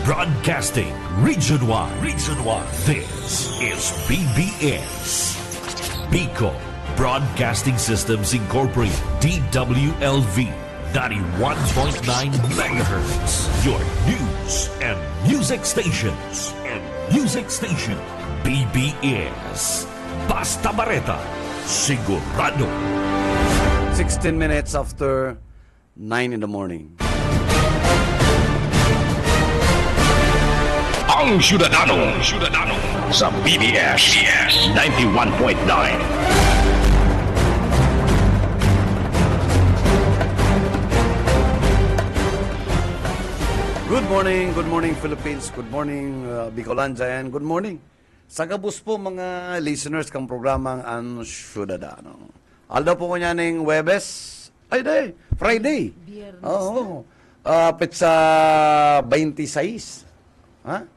Broadcasting Region 1. Region 1. This is BBS. Bicol Broadcasting Systems Incorporated. DWLV 91.9 MHz. Your news and music stations. BBS. Basta Bareta. Sigurado. 16 minutes after 9 in the morning. Ang Syudadano sa BBS 91.9. Good morning Philippines, good morning Bicolandia, and good morning sa kabus po mga listeners kang programang Ang Syudadano. Aldo po ko niya ng Webes, Friday. Oo. Petsa 26. Ha?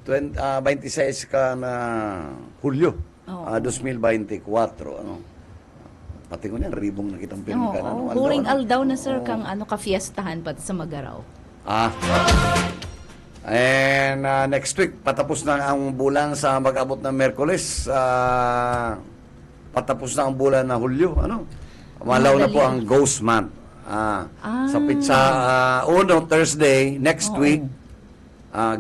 26 ka na Hulyo, 2024. Ano? Pati ko niyan, ribong nakitang film ka na. Huring aldaw na sir, kang ka-fiestahan pati sa Magaraw. And next week, patapos na ang bulan sa mag-abot ng Merkules. Patapos na ang bulan na Hulyo. Ano? Malaw na po ang Ghost Month. Sa pizza, Thursday, next week,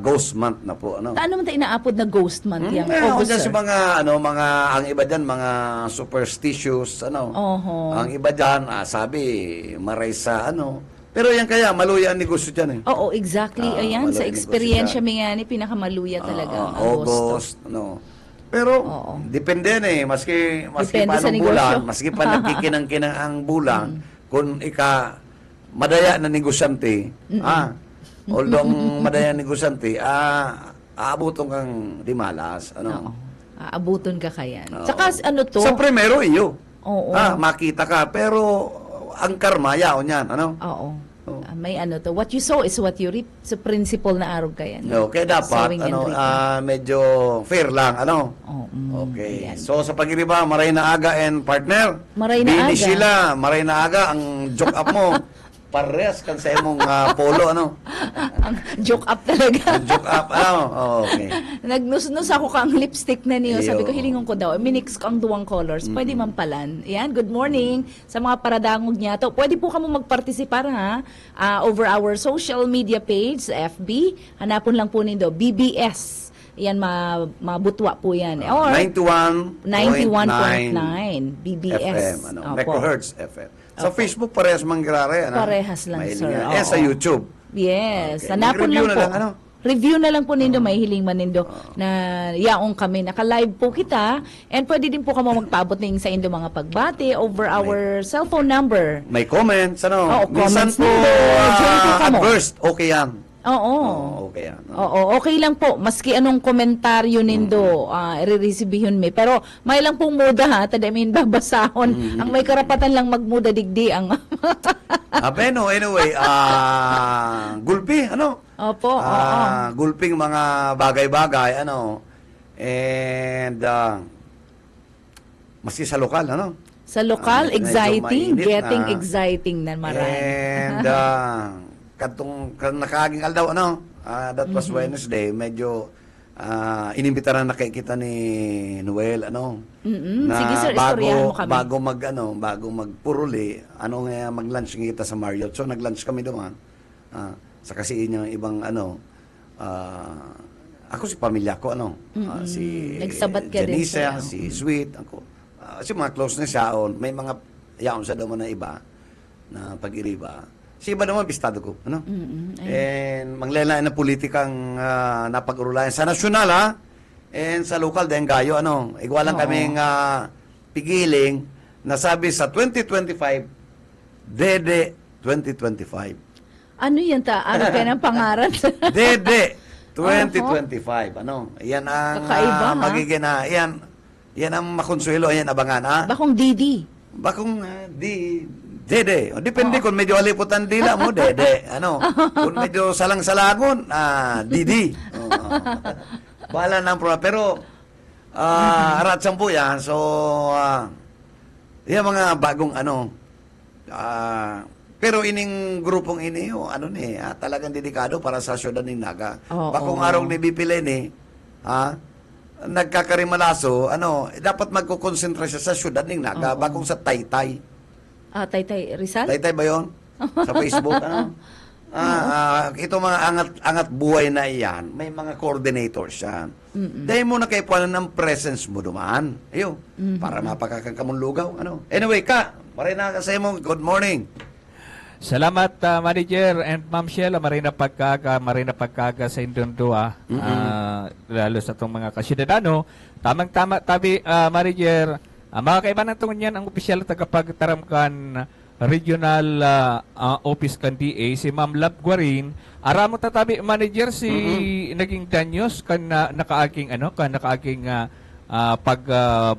Ghost Month na po. Ano? Paano mo tayo inaapod na Ghost Month yan? Sa mga, ang iba dyan, mga superstitious, ang iba dyan, sabi, maray sa, pero yan kaya, maluya ang negosyo dyan eh. Oo, exactly. Ayan, sa experience mi nga ni, pinakamaluya talaga ang August, Pero, depende na eh. Maski paano bulan, maski pa nagkikinang-kinang ang bulan, kung madaya na negosyante, although madaya na negosyante, aabuton kang di malas. Aabuton ka kaya. Saka to? Sa primero, iyo. Oo. Makita ka, pero ang karma, yaon yan. Oo. May to. What you sow is what you reap. Sa principle na araw kaya. Okay, dapat, medyo fair lang, Okay. Yan. So, sa pag-iriba, Maray na Aga and partner. Maray na Aga. Sila, Maray na Aga, ang joke up mo. Parehas kan sa imong polo, Ang joke up talaga. Ang joke up, okay. Nagnus-nus ako kang lipstick na niyo. Sabi ko, hilingon ko daw. Minix ko ang duwang colors. Pwede mampalan. Yan, good morning sa mga paradangog niya to. Pwede po kamo magpartisipar over our social media page, FB. Hanapon lang po nindo, BBS. Yan, mabutwa po yan. Or 91.9 BBS. FM, megahertz FM. Sa Facebook, parehas manggirare. Parehas lang, sir. Sa YouTube. Yes. Okay. Hanapon lang po. Review na lang po nindo, may hiling man nindo na yaong kami. Naka-live po kita. And pwede din po kamo magpaabot ng sa indo mga pagbati over our cellphone number. May comments, comments po, nindo. adverse, okay yan. Okay yan. Okay lang po. Maski anong komentaryo nindo, i-receivehin mi. Pero may lang pong muda tadamin babasahon. Ang may karapatan lang magmuda digdi ang anyway, gulpi, Opo, gulping mga bagay-bagay, and maski sa lokal, Sa lokal, exciting, mainit, exciting na marami. And nakaging aldaw, that was Wednesday, medyo inimbitaran na kita ni Noel, na sige sir, istoryahan mo kami. bago magpuruli, mag-lunch kita sa Marriott. So nag-lunch kami doon. Sa kasi inyong ibang ako si pamilya ko, si Nagsabat ka Janice, din si Sweet, ako. Si mga close na siya, may mga yaon sa daman na iba na pag-iriba. Si iba naman, bistado ko. And manglalaan na politikang napag-urulayan sa nasyonal, and sa lokal, dahil gayo, igwalang kaming pigiling na sabi sa 2025, Dede 2025. Ano yan araw kayo ng pangaran? Dede 2025. Yan ang kakaiba, magiging yan ang makonsuelo, yan abangan, Bakong Didi. Bakong Dede. Depende kung medyo aliputan dila mo, Dede. Kung medyo salang-salangon, Didi. Bahala na ang problema. Pero, aratsang po yan. So, yan mga bagong, Pero ining grupong ini, ano ni, talagang dedikado para sa syudad ng Naga. Oo. Bakong araw ni Bipile ni, nagkakarimalaso, dapat magkukonsentra siya sa syudad ng Naga, bakong sa Taytay. Taytay Rizal? Taytay ba yun? Sa Facebook, ito mga angat buhay na iyan, may mga coordinators yan. Dahil mo na kayo ng presence mo dumaan. Ayo, para mapakakakamong lugaw. Anyway, maray na kasi mo, good morning. Salamat, Manager and Ma'am Sheila. Marina pagkaga sa Indondua. Lalo sa itong mga kasyudadano. Tamang-tama, Manager. Mga kaibanan itong yan, ang opisyal na tagapagtaramkan regional office kan DA, si Ma'am Lab Guarin. Aramo tatabi, Manager, si naging danyos kan nakaaking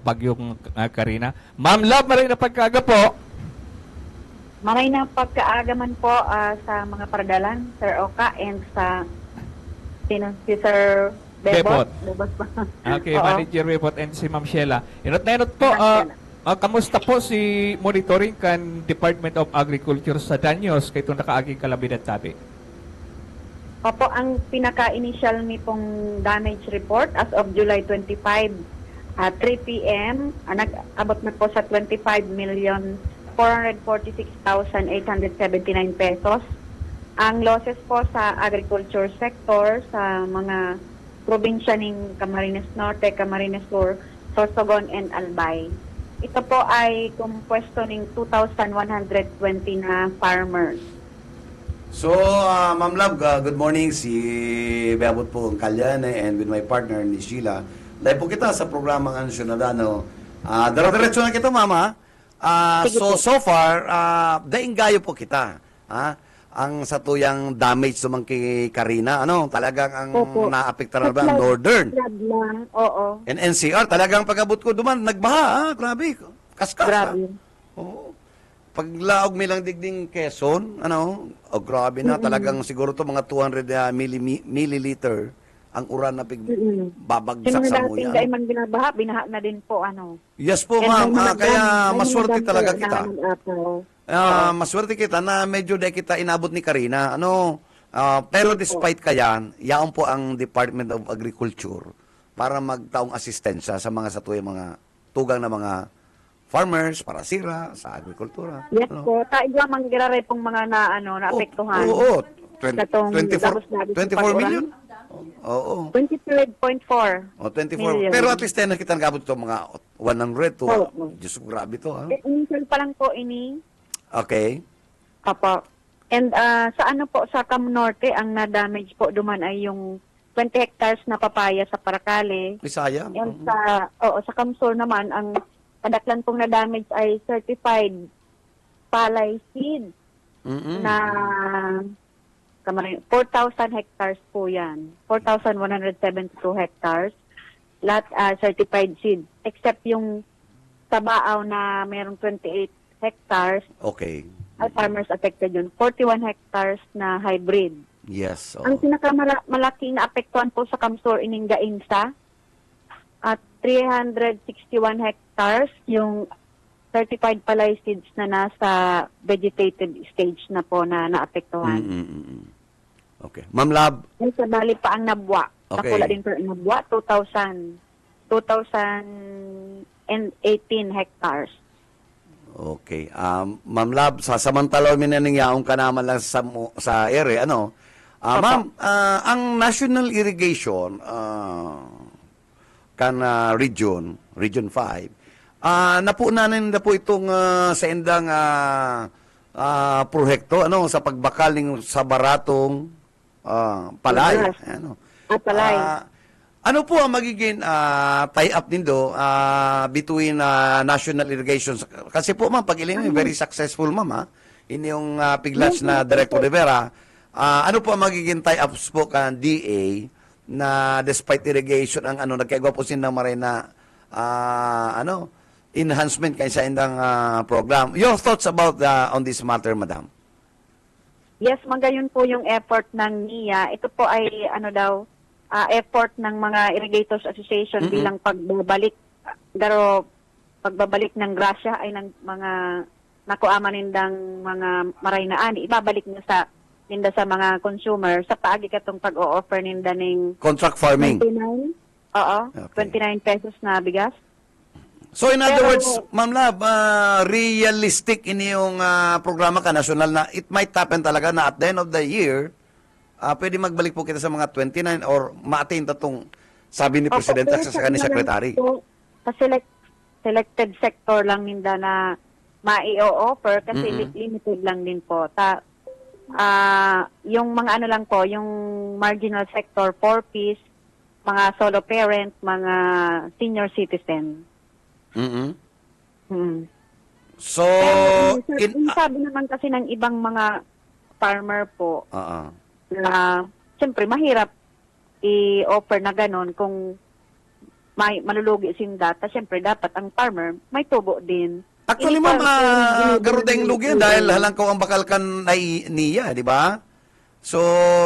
pagyong Karina. Ma'am Lab, marina pagkaga po. Maray na pagkaagaman po sa mga paradalan, Sir Oka, and si Sir Bebot. Okay, Oo. Manager Bebot and si Ma'am Sheila. Inot na inot po, Ma'am kamusta po si monitoring kan Department of Agriculture sa Danyos kay itong nakaaging kalamidad tabi? Opo, ang pinaka-initial ni pong damage report as of July 25, 3 p.m., nag-abot na po sa 25,446,879 pesos. Ang losses po sa agriculture sector sa mga probinsya ng Camarines Norte, Camarines Sur, Sorsogon, and Albay. Ito po ay kumpuesto ng 2,120 na farmers. So, Ma'am Lab, good morning. Si Beabot po ang Kalyane and with my partner ni Sheila. Live po kita sa programang Syudadano. Dara-diretso na kita, Mama. So far, dainggayo po kita. Ang satuyang damage naman kay Karina, talagang ang Opo. naapektaran ba ang Northern. Lang, oo. And NCR, talagang pag-abot ko duman, nagbaha, grabe. Kaskas. Grabe. Oo. Paglaog milang digding Quezon, grabe na, talagang siguro to mga 200 milliliter ang uran na babagsak sa Sino muya. dating man binaha na din po, Yes po, And ma'am. may mga Kaya may maswerte mga talaga dam po kita. na nag-apaw. Maswerte kita na medyo di kita inabot ni Karina. Pero despite kayan, yaon po ang Department of Agriculture para magtaong asistensya sa mga satuyang mga tugang na mga farmers para sira sa agrikultura. Yes po, taigwa manggirare pong mga naapektuhan. Oo. Katong 24 million? Oo. 23.4 O, 24. million. Pero at least tayo nakita nagabot ito mga 100 to. Oo. Diyos, grabe to. Initial pa lang po ini. Okay. Apo. And sa sa Cam Norte, ang na-damage po duman ay yung 20 hectares na papaya sa Paracale. Isaya. And sa Cam Sur naman, ang kadaklan pong na-damage ay certified palay seed na 4,000 hectares po yan. 4,172 hectares. Lahat certified seed. Except yung sa Baaw na mayroong 28 hectares. Okay. Ay farmers affected yun. 41 hectares na hybrid. Yes. Ang pinakamalaking na apektuhan po sa Kamsur ining Gainsa at 361 hectares yung certified palay seeds na nasa vegetative stage na po na naapektuhan. Okay. Ma'am Lab. Yung sa bali pa ang nabwa. Okay. Nakula din po ang nabwa, 2,018 hectares. Okay. Ma'am Lab, sasamantalaw mi na nangyaong ka naman lang sa ere, ma'am, ang National Irrigation region 5, napunanin na po itong sa endang prohekto, sa pagbakaling sa baratong palay. Palay. Ano po ang magiging tie-up nindo between National Irrigation? Kasi po, ma'am, pag ilim, very successful, ma'am, inyong piglatch na Director Rivera. Ano po ang magiging tie-ups po kan DA na despite irrigation ang nagkagawa po sin ng marina enhancement kay sa indang program. Your thoughts about on this matter, madam? Yes, magayon po yung effort ng NIA. Ito po ay effort ng mga Irrigators Association bilang pagbabalik ng grasya ay ng mga nakuama nindang mga maray na ani, ibabalik na sa ninda sa mga consumer sa paagi katong pag-o-offer ninda ning Contract farming. 29. Oo, Okay. 29 pesos na bigas. So in other Pero- words, Ma'am Lab, realistic ini yung programa ka national na it might happen talaga na at the end of the year, pwede magbalik po kita sa mga 29 or ma-attain tatong sabi ni Presidente at sa ni Secretary. Sa selected sector lang ninda na mai-offer kasi limited lang din po. Yung mga ano lang po, yung marginal sector, 4-piece, mga solo parent, mga senior citizen. Mhm. Hmm. So, Yung sabi naman kasi ng ibang mga farmer po, na siyempre mahirap i-offer na ganon kung may malulugi sinda. Siyempre dapat ang farmer may tubo din. actually, Ma'am, garudeng lugi dahil halang ko ang bakal kan niya, di ba? So,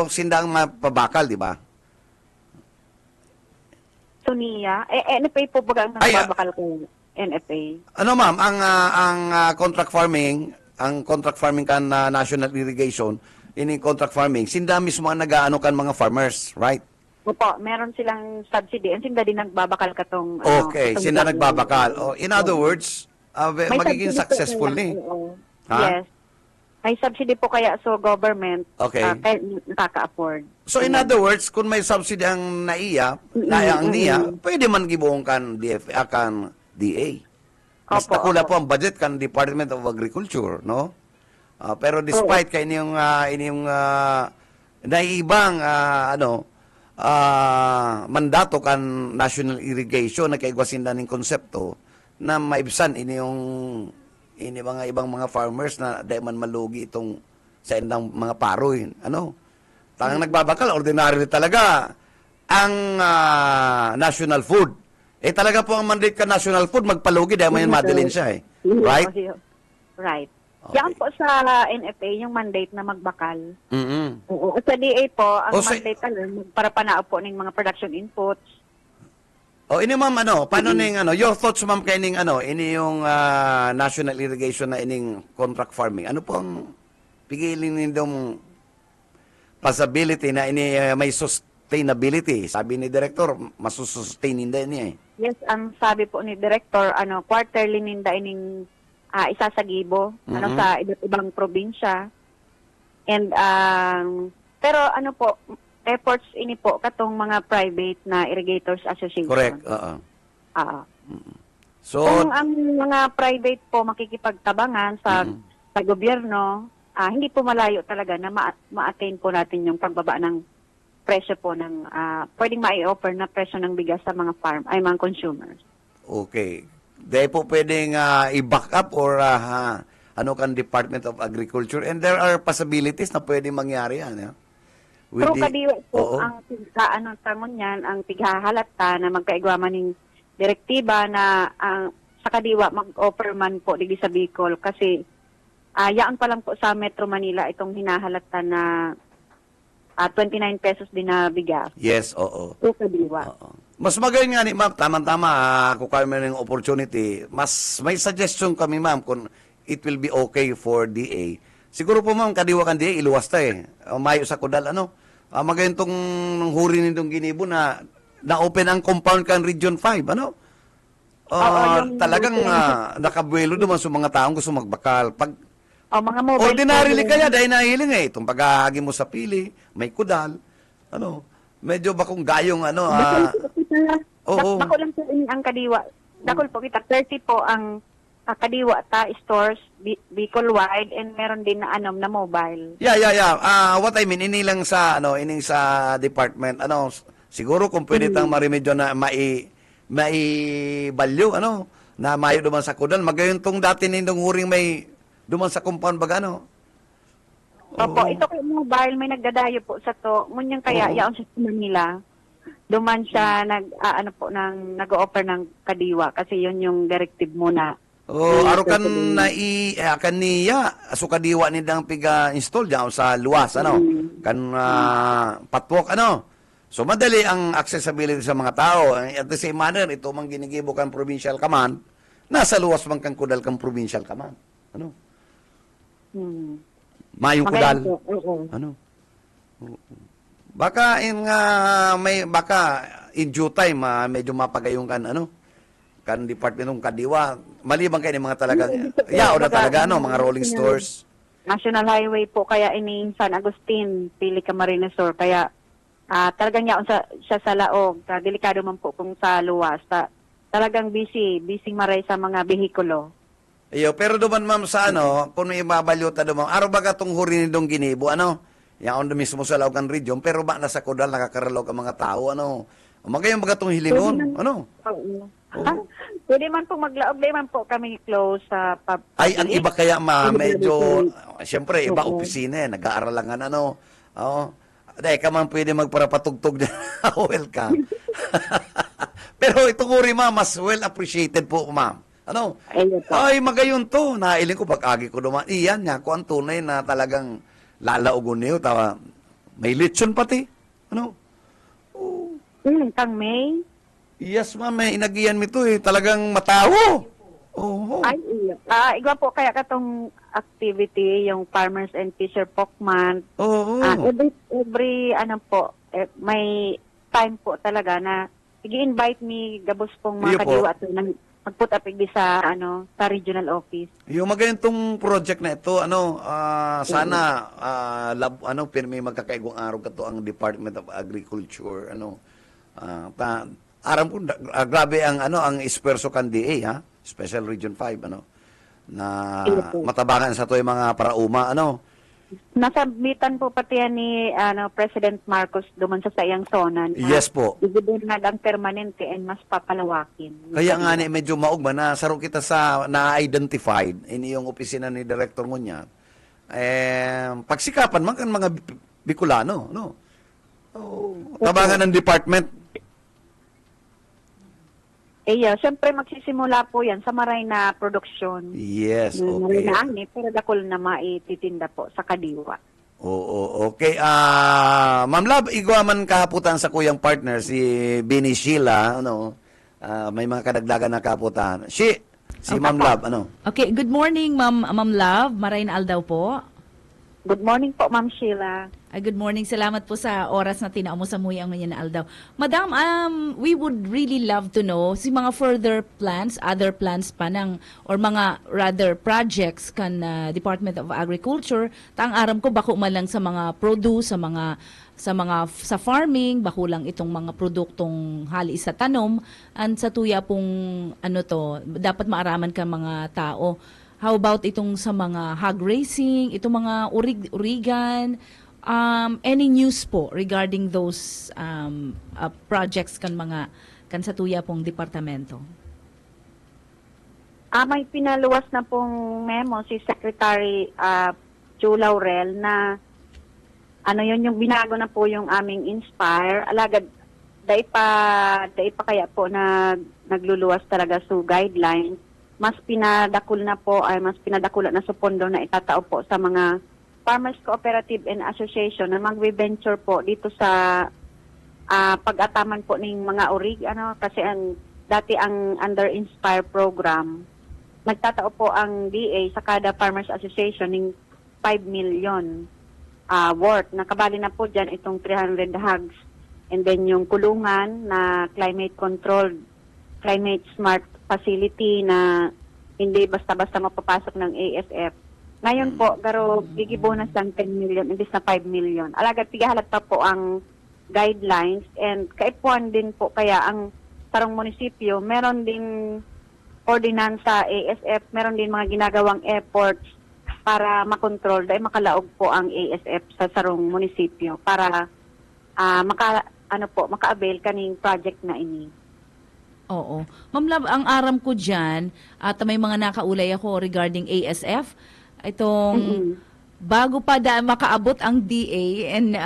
sindang mapabakal, di ba? So niya, NFA po baga ang nagbabakal ko NFA. Ano ma'am, ang contract farming kan national irrigation, ini contract farming, sinda mismo ang nag-aano kan mga farmers, right? Opo, meron silang subsidy. Ang sinda din nagbabakal katong Okay, katong sinda gawin. nagbabakal. Oh, in other words, May magiging subsidy po successful kaya, ni. oo. Ha? Yes. May subsidy po kaya so government Okay. kaya nakaka-afford. So in other words, kung may subsidy ang naiya, ang niya, pwede man gibuong kan DFA kan DA. Mas Opo, nakula opo. po ang budget kan Department of Agriculture, no? Pero despite kay inyong naibang mandato kan national irrigation na kaigwasin ning konsepto na maibsan ini mga ibang mga farmers na dahil man malugi itong sa indang mga paroy. Tangang nagbabakal, ordinarily talaga ang national food. Talaga po ang mandate ka national food, magpalugi dahil may madalin siya eh. Right? Right. Okay. Yan po sa NFA, yung mandate na magbakal. Mhm. Oo. Sa DA po, ang O, sa- mandate para panao po ng mga production inputs. Ini ma'am, paano ning your thoughts ma'am kay ning ini yung national irrigation na ining contract farming. Ano po ang pigilin nindong possibility na ini may sustainability? Sabi ni Director, masusustain ninda niya eh. Yes, ang sabi po ni Director, quarterly ninda ining isasagibo sa iba't ibang probinsya. And pero po, efforts ini po katong mga private na irrigators association. Correct. Oo. So, Kung ang mga private po makikipagtabangan sa gobyerno, hindi po malayo talaga na ma-attain po natin yung pagbaba ng presyo po ng pwedeng ma-offer na presyo ng bigas sa mga mga consumers. okay. Dahil po pwedeng i-back up or kan Department of Agriculture, and there are possibilities na pwedeng mangyari yan. Pero kadiwa po Oo. ang tangon niyan, ang tighahalata na magkaigwaman ng direktiba na sa kadiwa mag-offer man po digi sa Bicol kasi yaan pa lang po sa Metro Manila itong hinahalata na 29 pesos din na bigas. Yes, oo. So kadiwa. Oo. Mas magaling nga ni ma'am, tama-tama, kung kami ng opportunity, mas may suggestion kami ma'am kung it will be okay for DA. Siguro po ma'am, kadiwa kan DA, iluwas ta eh. Mayo sa kudal, magayon tong huri nitong ginibo na na-open ang compound kan Region 5, talagang nakabuelo naman sa mga taong gusto magbakal. Pag Mga mobile ordinarily phone. kaya dahil nahiling itong paghahagi mo sa pili, may kudal, medyo ba kung gayong oo. Dako lang po ini ang kadiwa. Dakol po kita 30 po ang kadiwa ta stores Bicol wide and meron din na na mobile. Yeah. What I mean, inilang sa ining sa department, siguro kung pwede tang maremedyo na mai-value, na mayo duman sa kudal, magayon tong dati nindong huring may duman sa compound baga, Opo, ito kay mobile may nagdadayo po sa to. Ngunyan kaya yaon sa Manila. Duman siya nag-o-offer ng kadiwa kasi yun yung directive muna. Aro kan kaniya so kadiwa ni dang piga-install diyan sa luwas kan patwalk so madali ang accessibility sa mga tao. At the same manner ito mang ginigibo kan provincial command nasa luwas man kan kudal kan provincial command Mayong Magayon Kudal. po. Oo. Ano? Oo. Baka in due time medyo mapagayong kan department ng Kadiwa. Maliban kayo ng mga talagang yao na talaga mga rolling stores. National Highway po kaya ini San Agustin, Pili Camarines Sur. Kaya talagang yaon siya sa laog. Delikado man po kung sa luwas. Talagang busy maray sa mga behikulo. Iyo, pero duman ma'am sa kung may ibabalyota duman, araw ba katong hurin dong ginibo, yaon do mismo sa Laucan Region, pero ba nasa Kudal nakakaralaw ka mga tao, Magayon ba katong hilingon, Oo. Pwede man po maglaog, di man po kami close sa Ay, ang iba kaya medyo, siyempre, iba opisina nag-aaral lang Oo. Dahil ka man pwede magparapatugtog dyan. Welcome. Pero itong uri, ma'am, mas well appreciated po, ma'am. Ayun po. Ay, magayon to. Nailing ko pag-agi ko duman. Iyan niya, kung ang tunay na talagang lalaugon niyo. May lechon pati. Kang May. Yes, ma'am. May inagiyan mi to Talagang matawo. Oo. Ay, iya. Igwa po kaya katong activity, yung Farmers and Fisher Folk Month. Oo. Every may time po talaga na i-invite me gabos pong Iyo mga po. kadiwa to na mag-put up sa sa regional office. Yung magayon tong project na ito, sana may magkakaigong araw kato ang Department of Agriculture, aram ko grabe ang esperso kan DA, Special Region 5 na matabangan sa to yung mga parauma Nasabitan po pati yan ni President Marcos duman sa sayang zona. Yes po. Igibunad ang permanente and mas papalawakin. Kaya nga medyo maugma na saro kita sa na-identified ini yung opisina ni Director Ngunya. Pagsikapan man kan mga Bicolano, tabangan ng department. Siyempre magsisimula po yan sa maray na produksyon. Yes, Maray okay. na ani, pero dakol na maititinda po sa kadiwa. Oo, okay. Ma'am Love, igwaman kahaputan sa kuyang partner, si Bini Sheila, may mga kadagdagan na kahaputan. Si Ma'am Love, Okay, good morning, Ma'am Love. Marayn Aldaw po. Good morning po, Ma'am Sheila. Good morning. Salamat po sa oras na tinao mo sa Muyang Manyan Aldaw. Madam, we would really love to know si mga further plans, other plans pa or mga rather projects kan Department of Agriculture. Tang aram ko bako man lang sa mga produce, sa farming, bako lang itong mga produktong hali sa tanom, and sa tuya pong dapat maaraman ka mga tao. How about itong sa mga hog racing, itong mga urigan, any news po regarding those projects kan sa tuya pong departamento? May pinaluwas na pong memo si Secretary Joe Laurel na yung binago na po yung aming Inspire. Alagad, dai pa kaya po na nagluluwas talaga sa guidelines. Mas pinadakula na sa pondo na itatao po sa mga Farmers Cooperative and Association na magbe-venture po dito sa pag-ataman po ng mga urig. Kasi dati ang under Inspire program, nagtatao po ang DA sa kada Farmers Association ng 5 million worth. Nakabali na po dyan itong 300 hogs. And then yung kulungan na climate controlled, climate smart facility na hindi basta-basta mapapasok ng ASF. Ngayon po, garo gigibonus ng 10 million, imbis na 5 million. Alagad, tigahalat pa po ang guidelines and kaipuan din po kaya ang tarong munisipyo, meron din ordinansa ASF, meron din mga ginagawang efforts para makontrol dahil makalaog po ang ASF sa sarong munisipyo para maka-avail kaning project na ini. Oo. Ma'am Love, ang aram ko dyan, at may mga nakaulay ako regarding ASF, itong bago pa makaabot ang DA and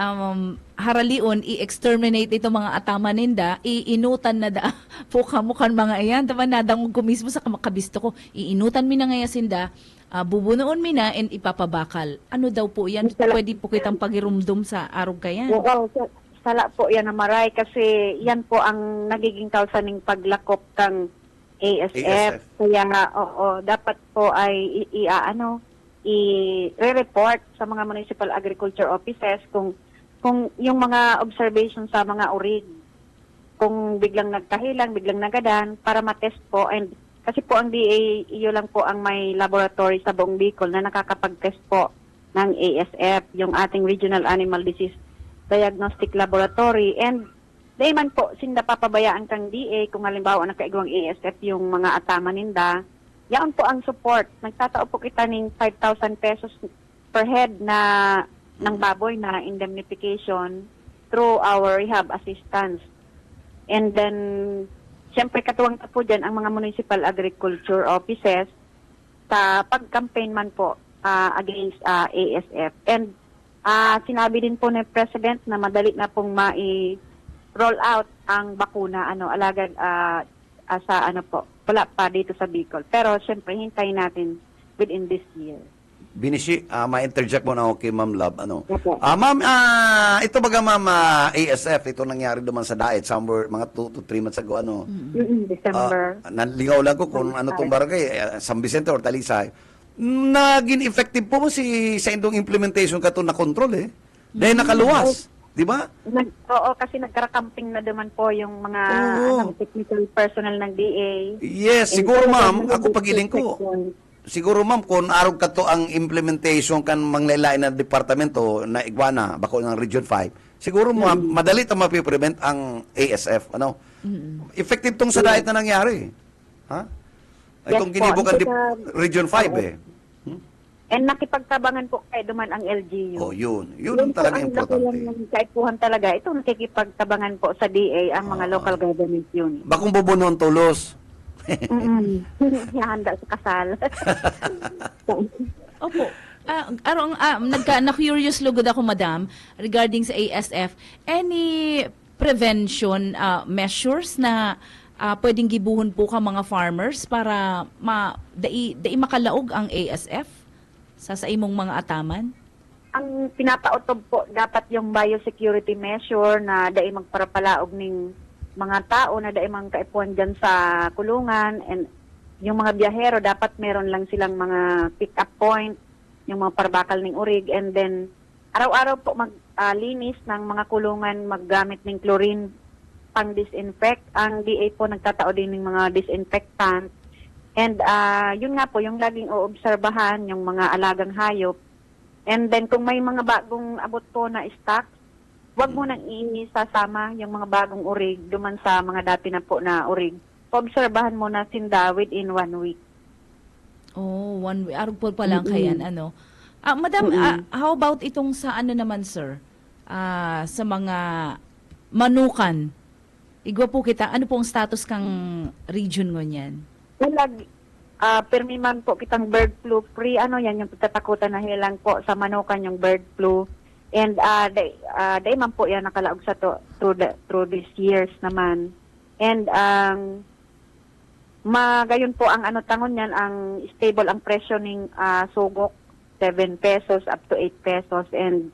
haralion, i-exterminate itong mga atama ninda, iinutan na po kamukan mga iyan. Tama nadangog ko mismo sa kamakabisto ko, iinutan mi na ngayon sinda, bubunoon mi na and ipapabakal. Ano daw po yan? Pwede po kitang pagirumdum sa arog kayan. Oo, sala po yan na maray kasi yan po ang nagiging kausa ng paglakop ng ASF. Kaya dapat po ay i-report sa mga municipal agriculture offices kung yung mga observation sa mga urig, kung biglang nagkahilang, biglang nagadan, para matest po. And kasi po ang DA, iyo lang po ang may laboratory sa buong Bicol na nakakapag-test po ng ASF, yung ating Regional Animal Disease Diagnostic Laboratory. And dahil man po, sinda papabayaan kang DA, kung halimbawa nakaigwang ASF yung mga atama ninda, yan po ang support. Nagtatao po kita ng 5,000 pesos per head na ng baboy na indemnification through our rehab assistance. And then, siyempre katuwang po dyan ang mga municipal agriculture offices sa pag-campaign man po against ASF. And sinabi din po ni President na madali na pong roll out ang bakuna, alagad sa wala pa dito sa Bicol. Pero siyempre, hintayin natin within this year. Binishi, ma-interject mo na ako kay Ma'am Love. Opo. Ma'am, ito baga Ma'am ASF, ito nangyari naman sa Daet, somewhere mga 2 to 3 months ago, December. Nalingaw lang ko kung ano itong barangay, San Vicente or Talisay. Naging effective po sa indong implementation ka ito na control Dahil nakaluwas. Di ba? Oo, kasi nagkara-camping na naman po yung mga technical personnel ng DA. Yes, siguro ma'am, ako pagiling ko. Siguro ma'am, kung araw ka to ang implementation kan manglalain na departamento na Iguana, bako ng Region 5, siguro ma'am, madali ito mapiprevent ang ASF. Effective tong sa diet na nangyari. Ha? Itong Yes po, ginibukan Region 5 And nakipagtabangan po kay duman ang LGU. Oh, yun. Yun ang talaga importante. Yung kaipuhan talaga, ito nakikipagtabangan po sa DA ang mga local government unit. Bakong bubunon tulos. Handa sa kasal. Opo. Na-curious lugod ako, madam, regarding sa ASF. Any prevention measures na pwedeng gibuhon po ka mga farmers para dai makalaog ang ASF sa imong mga ataman? Ang pinapautob po dapat yung biosecurity measure na dai magparapalaog ning mga tao na dai mang kaipuan dyan sa kulungan, and yung mga biyahero dapat meron lang silang mga pick-up point, yung mga parbakal ning urig, and then araw-araw po maglinis ng mga kulungan, maggamit ng chlorine pang-disinfect. Ang DA po nagtatao din ng mga disinfectant. And yun nga po, yung laging oobserbahan, yung mga alagang hayop. And then kung may mga bagong abot po na stock, wag mo nang isasama yung mga bagong urig duman sa mga dati na po na urig. Obserbahan mo na sinda within 1 week. Oh, 1 week. Araw po pa lang kayan, Madam, how about itong sa naman, sir? Sa mga manukan. Igwa po kita, ano po ang status kang region ngunyan? Permi man po kitang bird flu free, yan yung tatakutan na hilang po sa manukan yung bird flu. And day man po yan nakalaog sa to through these years naman. And magayon po ang tangon yan, ang stable ang presyo ng sugok, 7 pesos up to 8 pesos. And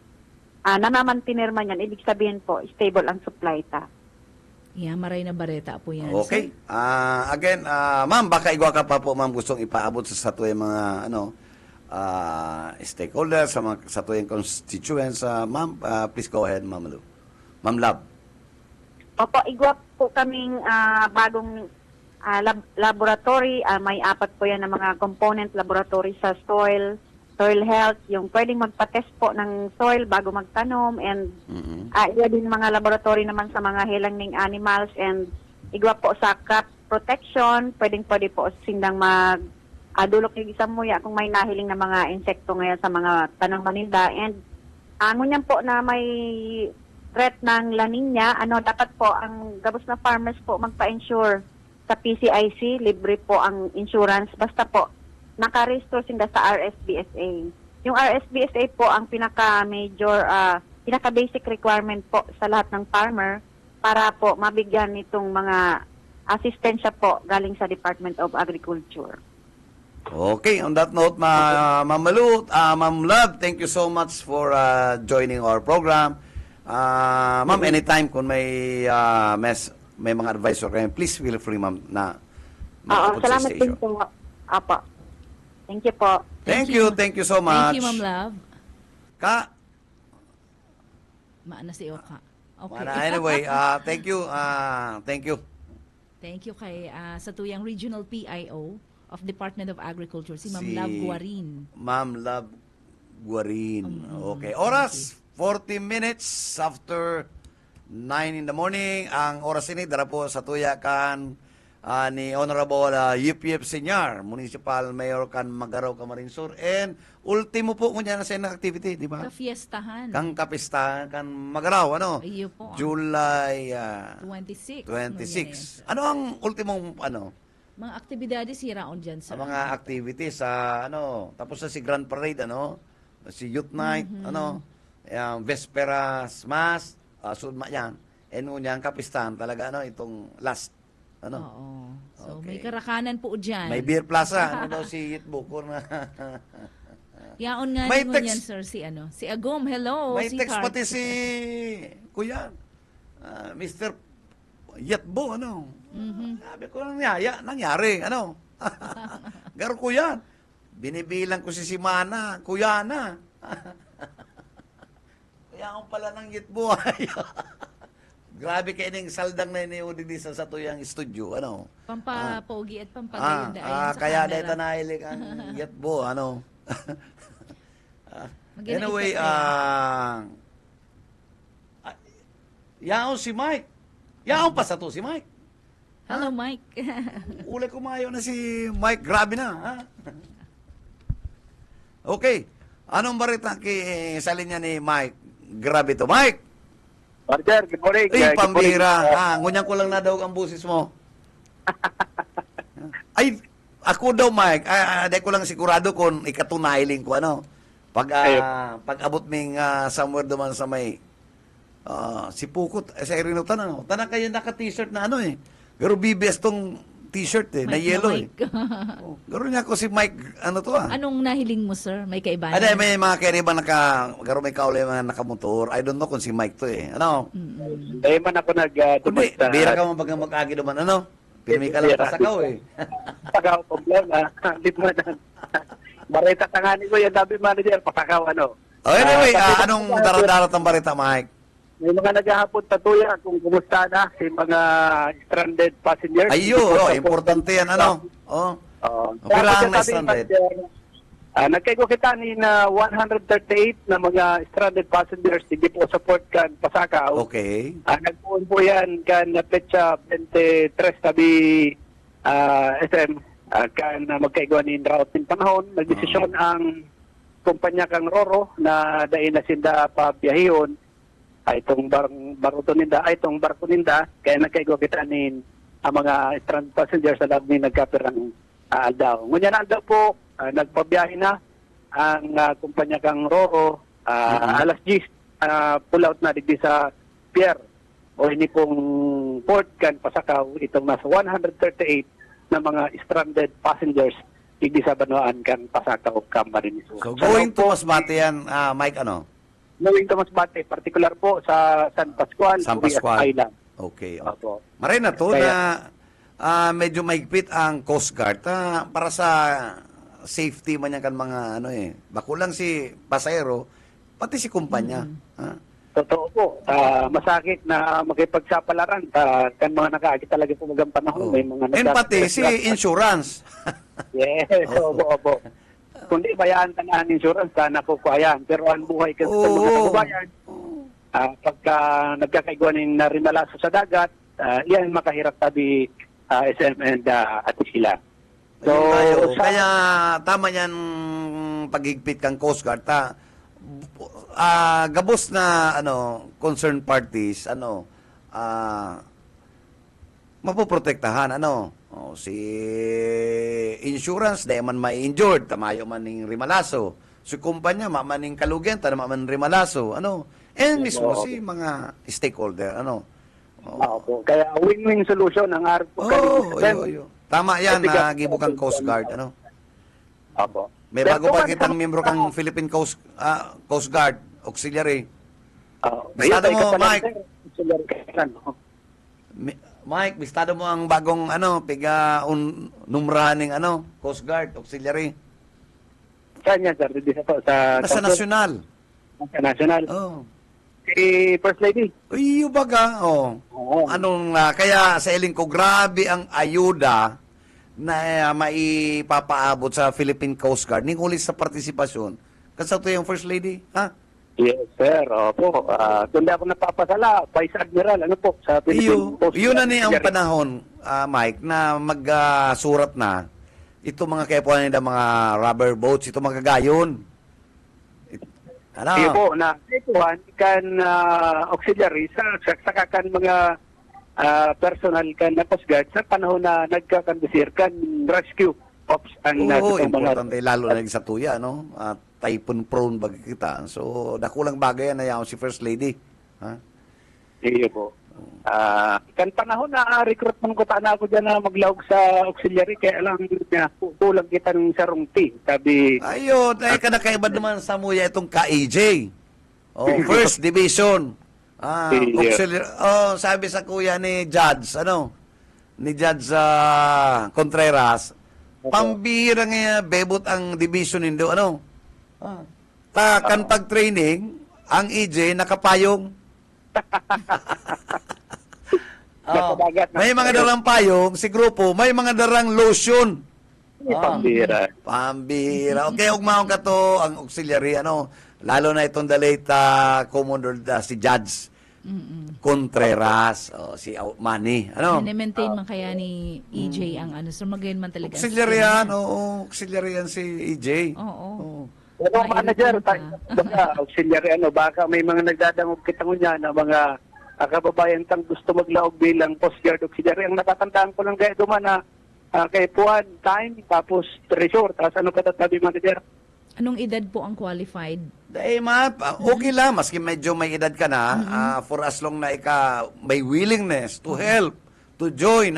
namamantinir man yan, ibig sabihin po, stable ang supply ta. Yeah, maray na bareta po yan. Okay. Again, ma'am, baka igwa ka pa po, ma'am, gustong ipaabot sa tuyong mga stakeholders, sa tuyong constituents. Ma'am, please go ahead, Ma'am Lou. Ma'am Lab. Opo, igwa po kaming bagong laboratory. May 4 po yan na mga component laboratory sa soil health, yung pwedeng magpa-test po ng soil bago magtanom, and igwa din mga laboratory naman sa mga hilang ng animals, and igwa po sa crop protection, pwede po sindang dulok yung isang muya kung may nahiling na mga insekto ngayon sa mga tanong maninda. And ngunyan po na may threat ng La Nina, dapat po ang gabos na farmers po magpa-insure sa PCIC, libre po ang insurance, basta po nakarehistro sinda sa RSBSA. Yung RSBSA po ang pinaka-major, pinaka-basic requirement po sa lahat ng farmer para po mabigyan nitong mga asistensya po galing sa Department of Agriculture. Okay, on that note, Ma'am Lou, Ma'am Love, thank you so much for joining our program. Ma'am, anytime kung may mga advice or kayo, please feel free, ma'am, na Salamat din po. Apa. Thank you po. Thank you so much. Thank you, Ma'am Love. Ka, Maana si Oka. Okay. anyway, thank you. Thank you. Thank you kay sa tuyang Regional PIO of Department of Agriculture, si Ma'am Love Guarin. Ma'am Love Guarin. Okay. Oras, 40 minutes after 9 in the morning. Ang oras ini, dara po sa tuyakan ni Honorable UPF Senior, Municipal Mayor kan Magaraw, Camarines Sur. And ultimo po kunya na sa activity, di ba? Kafiestahan. Kang kapistahan kan Magaraw, ano? Iyo po. July 26. 26. Ano ang ultimong Mga aktibidades hiraon dyan, sir. sa mga activities sa tapos na si Grand Parade, si Youth Night, Vesperas, Mass, sudma yan. Unyang kapistahan talaga itong last Oo. So, Okay. may karakanan po dyan. May Beer Plaza, daw si Yitbukor na. Yaon nga May ningon text- yan, sir, si Agom. Hello, May si text Cart. pati si Kuya, Mr. Yatbo, Sabi ko, nangyari, Garo Kuya, binibilang ko si Simana, Kuya na. Kaya ako pala ng Yatbo. Grabe kayo ng saldang na iniudi sa tuyang studio, Pampapogi at pampagayanda. kaya dito nahilig ang Yatbo, Anyway, yaon si Mike. Yaon pa sa to si Mike. Hello, Mike. Uli kumayo na si Mike. Grabe na, ha? Okay. Anong barita sa linya ni Mike? Grabe to. Mike! Roger, good morning. Ay, Good morning. pambira. Ngunyan ko lang na daw ang busis mo. Ay, ako daw, Mike. Di ko lang sigurado kung ikatunailing ko, Pag abot ming somewhere duman sa may si Pukot, sa Irinutan, Tanang kayo naka-t-shirt na Pero BBS tong t-shirt na Mike yellow Mike. Garo niya ko si Mike, Anong nahiling mo, sir? May kaibahan? May mga kaiba garo may kaulay mga nakamotor. I don't know kung si Mike to Man ako Kundi, bira ka mo pag mag-agi naman, Pinumi ka lang pasakaw Pasakaw, problema. Hindi mo na. Barita tanganin ko yung dabi manager, pasakaw, Anyway, Kasi- anong darat-darat ang barita, Mike? May mga naghahapon tatuya kung kumusta na si mga stranded passengers. Importante yan, Oo. Okay lang na stranded. Nagkaigo kita ni na 138 na mga stranded passengers hindi po support kan Pasakaw. Okay. Nagpuon po yan kan na petsa 23 tabi SM kan magkaigo ni drought ng panahon. Nagdesisyon ang kumpanya kang Roro na dahil na sinda pa biyahon itong barko ninda kaya nagkaigo kita ni ang mga stranded passengers sa lab ni nagkapirang aldaw. Ngunyan na aldaw po nagpabiyahe na ang kumpanya kang Roro alas 10 pull out na digdi sa pier o ini pong port kan Pasakaw itong nasa 138 na mga stranded passengers digdi sa Banwaan kan Pasakaw, Camarines Sur. So, going to Masbate yan, Mike, Going to Masbate, particular po sa San Pascual, San Urias Pascual. Island. Okay. Opo. Maray na to Kaya- na medyo mahigpit ang Coast Guard para sa safety man yan kan mga bako lang si pasahero pati si kumpanya. Totoo po. Masakit na makipagsapalaran kan mga nakaagit talaga po magang panahon. May mga And pati si insurance. Yes, opo. Kundi bayaan ka na ang insurance, sana po kuhayan. Pero ang buhay kasi sa mga kababayan, pagka nagkakaiguanin na rimalaso sa dagat, yan makahirap tabi SM and Atisila. So, Kaya tama yan paghigpit kang Coast Guard. Gabos na concerned parties mapoprotektahan si insurance dahil man ma-injured tamayo man ning rimalaso si kumpanya mamaning kalugyan tama man rimalaso and mismo si mga stakeholder opo. Kaya win-win solution ang harap po. Tama yan na gibukang Coast Guard Opo. may bago pa kitang membro kang Philippine Coast Guard Auxiliary. Bistado mo, Mike. Mike, bistado mo ang bagong numrahan ng Coast Guard Auxiliary. Saan yan, sir? Dito sa Nasa nasyonal. Sa national. Oh. Si First Lady. Uy, baga, oh. Oo. Anong, kaya sa iling ko, grabe ang ayuda na maipapaabot sa Philippine Coast Guard. Ningulit sa partisipasyon. Kasi ito yung First Lady, ha? Yes, sir. Opo. Doon ako napapasala. Vice Admiral, ano po, sa Philippine Coast Yun na niya ang Guard. panahon, Mike, na magsurat na ito mga kaipuan nila, mga rubber boats, ito mga gayon. Ano? Iyo po, na ituhan kan auxiliary sa kan mga personal kan na Coast Guard sa panahon na nagkakandusir kan rescue ops ang Oo, natutong mga importante, lalo na sa tuya, no? Typhoon prone bagi kita. So, nakulang bagay na yan si First Lady. Ha? iyo po. Kan panahon na recruitment ko na ako dyan na maglawag sa auxiliary kaya lang niya kulang kita ng sarong T. Sabi, Ayun, kanakaiba naman sa muya itong KAJ. Oh, First Division. Yeah. Auxiliary. Oh, sabi sa kuya ni Judge, ni Judge Contreras, pambira nga bebot ang division nindo, kan pag-training, ang EJ nakapayong. nakabagat na. May mga darang payong, si grupo, may mga darang lotion. Pambira. Pambira. Okay, ugmaon ka to, ang auxiliary, lalo na itong the late Commodore, si Judge Contreras, si Manny, Na-maintain man kaya ni EJ ang so magayon man talaga. Auxiliary yan, auxiliary yan si EJ. Oo. Pero manager, baka auxiliary baka may mga nagdadangog kita niya na mga kababayan tang gusto maglaog bilang Coast Guard auxiliary. Ang natatandaan ko lang kaya duman na kay Puan, time, tapos treasure, tapos katatabi manager. Anong edad po ang qualified? Okay lang, maski medyo may edad ka na, for as long na may willingness to help, to join,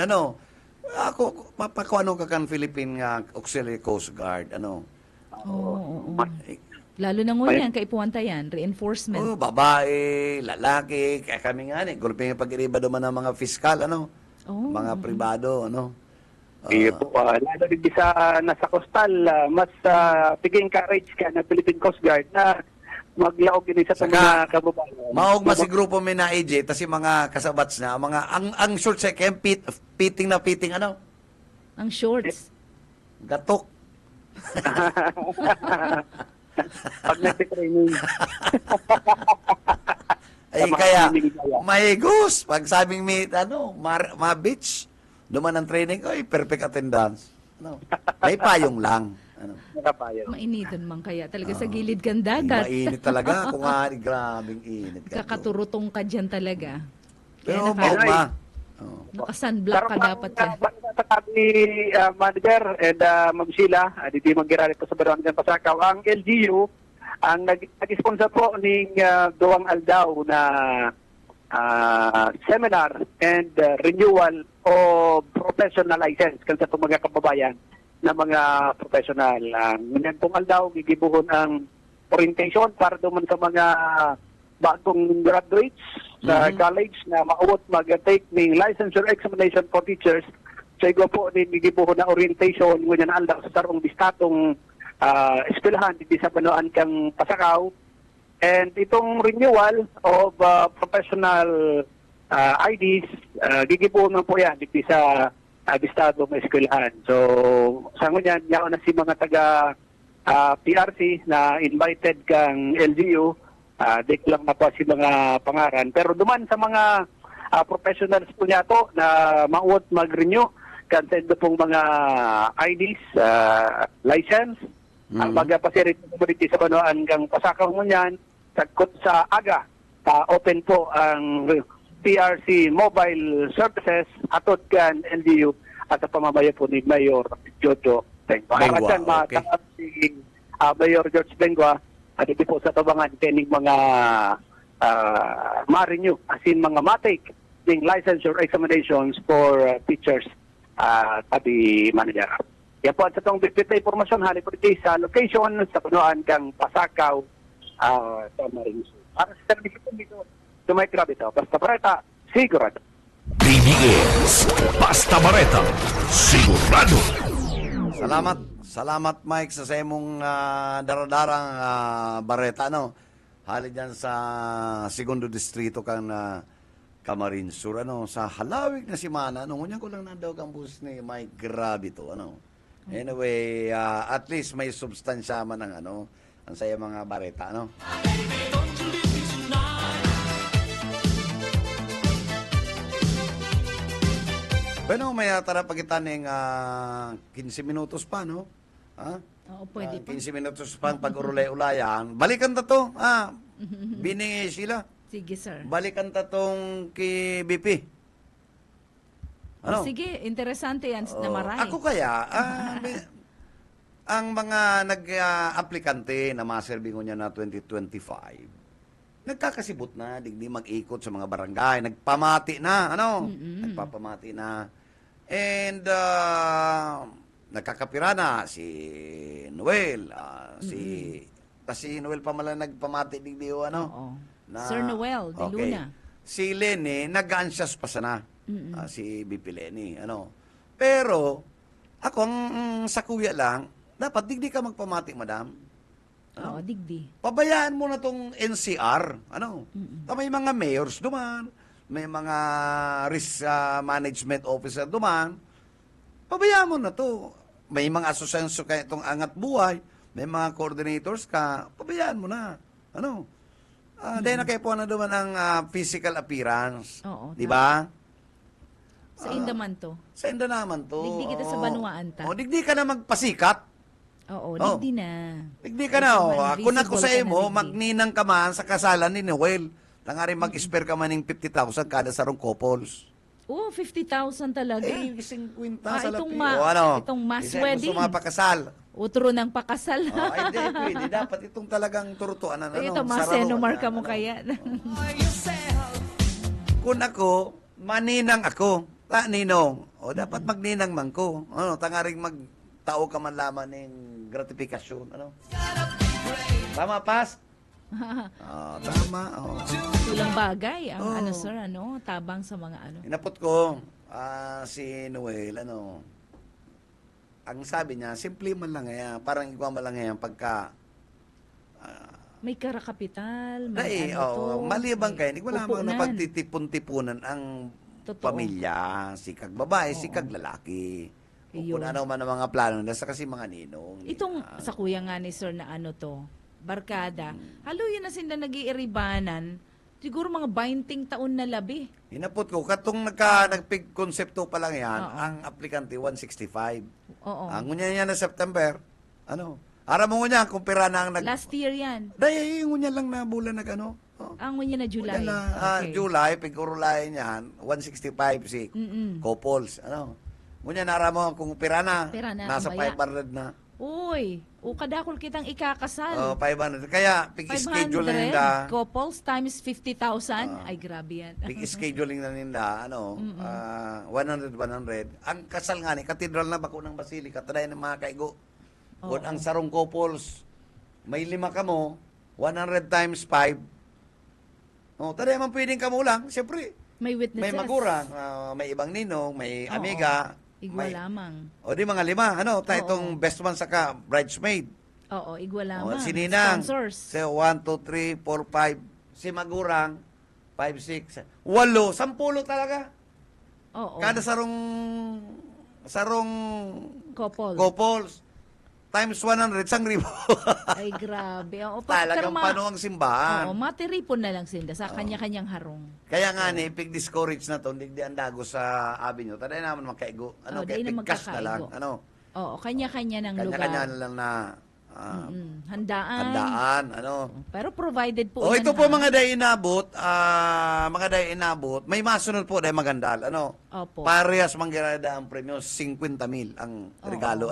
Ako, mapakuano ka kan Philippine Auxiliary Coast Guard, Oo. Lalo na ngunyan, kaipuwanta yan, reinforcement. Oh, babae, lalaki, kaya kami nga gulping pag-iriba naman ng mga fiskal, mga pribado, Iyo po, lalo din sa nasa coastal, mas bigay encourage ka ng Philippine Coast Guard na maglaog din sa mga kababayan. Maog mas si grupo may na AJ, tas yung mga kasabats na, ang short second, fitting, Ang shorts. gatok. Pag nag-training. Ay, kaya, may gus, pag sabing may, ma-beach, duman ang training, perfect attendance. May payong lang. Nakapayo. Mainitan man kaya. Talaga sa gilid kang dagat. Mainit talaga, kung grabing init. Kakaturutong ka dyan talaga. Pero Kaya maugma. naka-sunblock ka dapat ka. Sabi manager and Ma'am Sheila, di mag-girari po sa Barangay ng Pasakaw, ang LGU, ang nag-sponsor po ng Duwang Aldaw na seminar and renewal of professional license kan sa mga kababayan na mga professional. Ngunyan pong Aldaw, gigibuhon ang orientation para duman sa mga bagong graduates sa college na mauot mag-take ng licensure examination for teachers. So, igwa po din gigibuhon na orientation ngunyan Aldaw sa tarong bistatong eskwelahan di sa Banoan kang Pasakaw. And itong renewal of professional IDs, gigibuhon na po yan di sa bistado ng eskwelahan. So, sa ngunyan, yaon na si mga taga PRC na invited kang LGU, dik lang na po si mga pangaran. Pero duman sa mga professionals po niya to na mauot mag-renew, kansa pong mga IDs, license, ang magpasirit ng community sa Banoan kang Pasakaw ngunyan, sagkot sa aga, open po ang PRC mobile services atot kan LGU at sa pamamayo po ni Mayor Jojo Bengua. Harasan okay. matangap si Mayor George Bengua at ito po sa tabangan kening mga ma-renew asin mga matake ng licensure examinations for teachers tabi manager. Yan po at sa itong bit na informasyon hali po dito sa location sa Punuan kang Pasakaw sa Marines. Para sa service po dito, Dumay Grabito, Basta Bareta, sigurado. BBS Basta Bareta, sigurado. Salamat Salamat Mike sa imong daradarang bareta no. Hali dyan sa segundo distrito kang Camarines Sur ano sa halawig na simana no ngunyan ko lang na daw kang bus ni Mike grabe to ano. Anyway, at least may substansya man ang ano ang saya mga bareta no. Bueno, may tara pagitan ng 15 minutos pa, no? Ha? Oo, pwede pa. 15 minutos pa ang pag-urulay-ulayan. Balikan ta to. Bini sila. Sige, sir. Balikan ta tong kay BP. Ano? Sige, interesante yan na maray. Ako kaya, ang mga nag-aplikante na maservingo niya na 2025, nagkakasibot na, digdi mag-ikot sa mga barangay, nagpamati na, ano? Nagpapamati na. And, nagkakapira na si Noel, si Noel pa mala nagpamati digdi o ano? Oo. Sir Noel de Luna. Si Lenny, nag-anxious pa sana. Si BP Lenny, ano? Pero, ako, ang sa kuya lang, dapat digdi ka magpamati, madam. Oo, digdi. Pabayaan mo na tong NCR, ano? May mga mayors duman, may mga risk management officer duman. Pabayaan mo na to. May mga asosyasyon kaya itong Angat Buhay, may mga coordinators ka, pabayaan mo na. Ano? Dahil nakaipuan na duman ang physical appearance. Oo, di ba? Sa Indaman to. Sa Inda naman to. Digdi kita sa Banuaan ta. O, digdi ka na magpasikat. Oo, digdi na. Digdi ka na, kung ako sa Visible ka imo, na, digdi. magninang ka man sa kasalan ni Noel. Tangari mag-spare ka man ng 50,000 kada sarong couples. Oo, 50,000 talaga. 50 sa itong lapi. itong mass Isa wedding. gusto mapakasal. Utro ng pakasal. Ay, hindi, pwede. Dapat itong talagang turutuan na. Ito, masenomar ka mo kaya. Kung ako, maninang ako. Ninong. O, dapat magninang man ko. Ano, tangaring magtao ka man laman ng gratifikasyon. Ano? Tama, Pas? Tama. Tulang bagay ang sir, tabang sa mga ano. Inapot ko, si Noel, ang sabi niya, simple man lang yan, parang ikaw man lang yan pagka, may karakapital, may malibang kayo, hindi ko lamang na pagtitipon-tipunan ang Totoo. pamilya, si kag babae, si kag lalaki. Kung ano man ang mga plano, nasa kasi mga ninong. Itong sa kuya nga ni sir na barkada, halo yun na sila nag-iiribanan, siguro mga 20 taon na labi. Hinapot ko, katong nagpig-konsepto pa lang yan, ang aplikante 165. Oo. Ang ngunya niya na September, ara mo ngunya, kumpira na ang Last year yan. Dahil ngunya lang na bulan Ang niya na July. Okay. July, pigurulay niyan, 165 si couples. Ngunya nara mo kung pira na, nasa kumbaya. 500 na. Uy, kadakol kitang ikakasal. 500. Kaya, pig-scheduling na nila. Couples times 50,000. Ay, grabe yan. Pig-scheduling na nila, 100. Ang kasal nga ni, katedral na bako ng Basilica, taday ng mga kaigo. Kung ang sarong couples, may 5 ka mo, 100 times 5. Taday man pwedeng ka mo lang, siyempre. May witnesses. May magurang, may ibang ninong, may amiga. Igwa lamang. O di mga 5, itong best man saka bridesmaid. Oo, igwa lamang. Si Ninang. Sponsors. So, 1, 2, 3, 4, 5. Si Magurang, 5, 6. 8, 10 talaga. Oo. Kada sarong couples. Times 100, 1,000. Ay, grabe. Talagang panuang simbahan. Matiripon na lang sila sa kanya-kanyang harong. Kaya nga ni, pig-discourage na to, hindi ang dago sa avenue. Taday naman makaigo. Pig-cash na lang. Oo, kanya-kanya ng lugar. Kanya-kanya na lang na handaan. Pero provided po yan. Ito po mga day inabot, may masunod po dahil maganda. Opo. Parehas manggirada ang premyo, 50,000 ang regalo,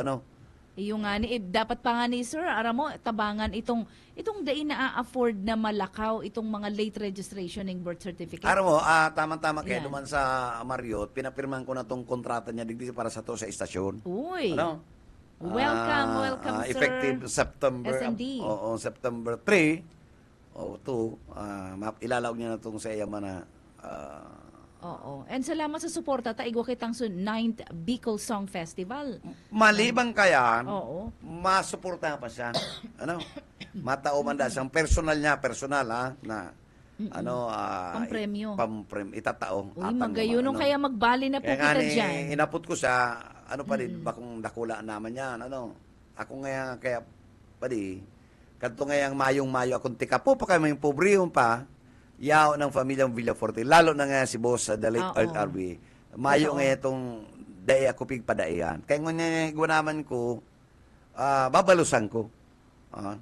Yung nga ni, dapat pa nga ni sir, aram mo, tabangan itong day na a-afford na malakaw itong mga late registration ng birth certificate. Aram mo, tama-tama kayo Yan. duman sa Marriott, pinapirman ko na tong kontrata niya digdi para sa to sa istasyon. Uy. Welcome, sir. Effective September. S&D. September 3. Ilalaw niya na tong sa Yaman na Oo. And salamat sa suporta. Taigwa kitang 9th Bicol Song Festival. Malibang kayan, Oo. masuportahan pa siya. Ano? Matauman da siyang personal niya, personal ha, na Pampremyo. itatao. Uy, magayunong kaya magbali na po Kaya nga kita ni, dyan. inapot ko siya, ano pa din, bakong dakula naman yan, ano. Ako nga, kaya, padi, kanto ngayang mayong-mayo akong tika po, pa kayo may pobrehon pa, yao ng pamilyang Villaforte, lalo na nga si boss sa the late Oo. Earl RB. Mayo Oo. nga itong daya ako pigpadaian. Kaya nga gunaman ko, babalusan ko.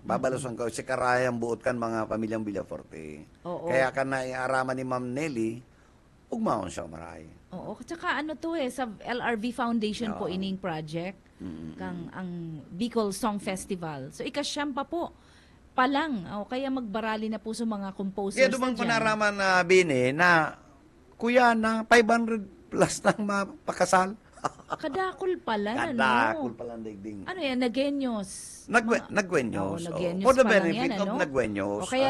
Babalusan ko, si karayang buot kan mga pamilyang Villaforte. Oo. Kaya ka na iaraman ni Ma'am Nelly, ugmaon siya maray. Oo. Tsaka ano to sa LRV Foundation po Oo. ining project. Kang ang Bicol Song Festival. So ikasyam pa po palang. Kaya magbarali na po sa mga composers Kaya dumang na dyan. panaraman na bini na kuya na 500 plus nang mapakasal. Kadakol pala. Kadakol palang digding. Ano yan? Nagenyos. Nagwenyos. Nagwenyos For the pa lang benefit yan, of nagwenyos. O kaya